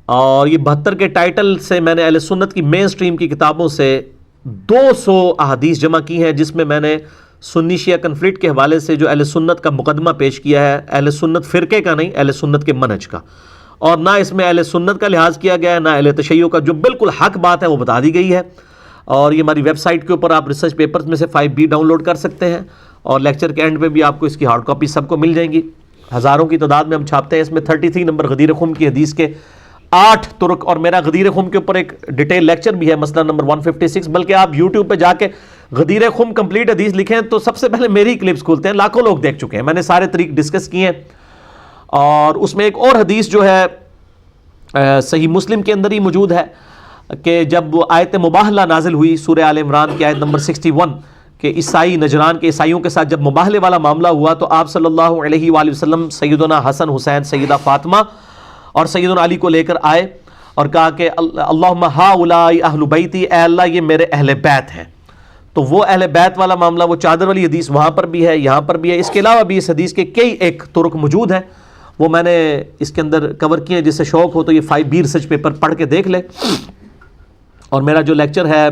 اور یہ 72 کے ٹائٹل سے میں نے اہل سنت کی مین سٹریم کی کتابوں سے 200 احادیث جمع کی ہیں، جس میں میں نے سنی شیعہ کنفلکٹ کے حوالے سے جو اہل سنت کا مقدمہ پیش کیا ہے، اہل سنت فرقے کا نہیں، اہل سنت کے منہج کا. اور نہ اس میں اہل سنت کا لحاظ کیا گیا ہے، نہ اہل تشیع کا. جو بالکل حق بات ہے وہ بتا دی گئی ہے. اور یہ ہماری ویب سائٹ کے اوپر آپ ریسرچ پیپرز میں سے 5B ڈاؤن لوڈ کر سکتے ہیں، اور لیکچر کے اینڈ پہ بھی آپ کو اس کی ہارڈ کاپی سب کو مل جائیں گی. ہزاروں کی تعداد میں ہم چھاپتے ہیں. اس میں 33 نمبر غدیر خم کی حدیث کے 8 طرق، اور میرا غدیر خم کے اوپر ایک ڈیٹیل لیکچر بھی ہے مسئلہ نمبر 156. بلکہ آپ یوٹیوب پہ جا کے غدیر خم کمپلیٹ حدیث لکھیں تو سب سے پہلے میری کلپس کھولتے ہیں. لاکھوں لوگ دیکھ چکے ہیں، میں نے سارے طریق ڈسکس کیے ہیں. اور اس میں ایک اور حدیث جو ہے صحیح مسلم کے اندر ہی موجود ہے کہ جب وہ آیت مباہلہ نازل ہوئی سورہ آل عمران کی آیت نمبر 61 کہ عیسائی نجران کے عیسائیوں کے ساتھ جب مباہلے والا معاملہ ہوا تو آپ صلی اللہ علیہ وآلہ وسلم سیدنا حسن حسین، سیدہ فاطمہ اور سیدنا علی کو لے کر آئے اور کہا کہ اللہم ہؤلاء اہل بیتی، اے اللہ یہ میرے اہل بیت ہیں. تو وہ اہل بیت والا معاملہ، وہ چادر والی حدیث وہاں پر بھی ہے، یہاں پر بھی ہے. اس کے علاوہ بھی اس حدیث کے کئی ایک طرق موجود ہیں، وہ میں نے اس کے اندر کور کیے ہیں. جس سے شوق ہو تو یہ 5B ریسرچ پیپر پڑھ کے دیکھ لے. اور میرا جو لیکچر ہے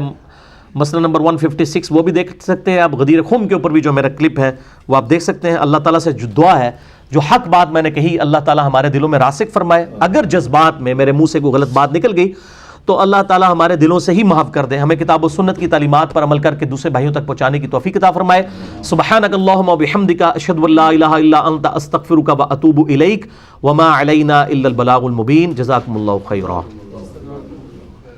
مسئلہ نمبر 156 وہ بھی دیکھ سکتے ہیں آپ. غدیر خم کے اوپر بھی جو میرا کلپ ہے وہ آپ دیکھ سکتے ہیں. اللہ تعالیٰ سے جو دعا ہے، جو حق بات میں نے کہی، اللہ تعالیٰ ہمارے دلوں میں راسخ فرمائے. اگر جذبات میں میرے منہ سے کوئی غلط بات نکل گئی تو اللہ تعالیٰ ہمارے دلوں سے ہی معاف کر دے. ہمیں کتاب و سنت کی تعلیمات پر عمل کر کے دوسرے بھائیوں تک پہنچانے کی توفیق عطا فرمائے. سبحانک اللہم و بحمدک، اشہد ان لا الہ الا انت، استغفرک و اتوب الیک، وما علینا الا البلاغ المبین. جزاکم اللہ خیرا.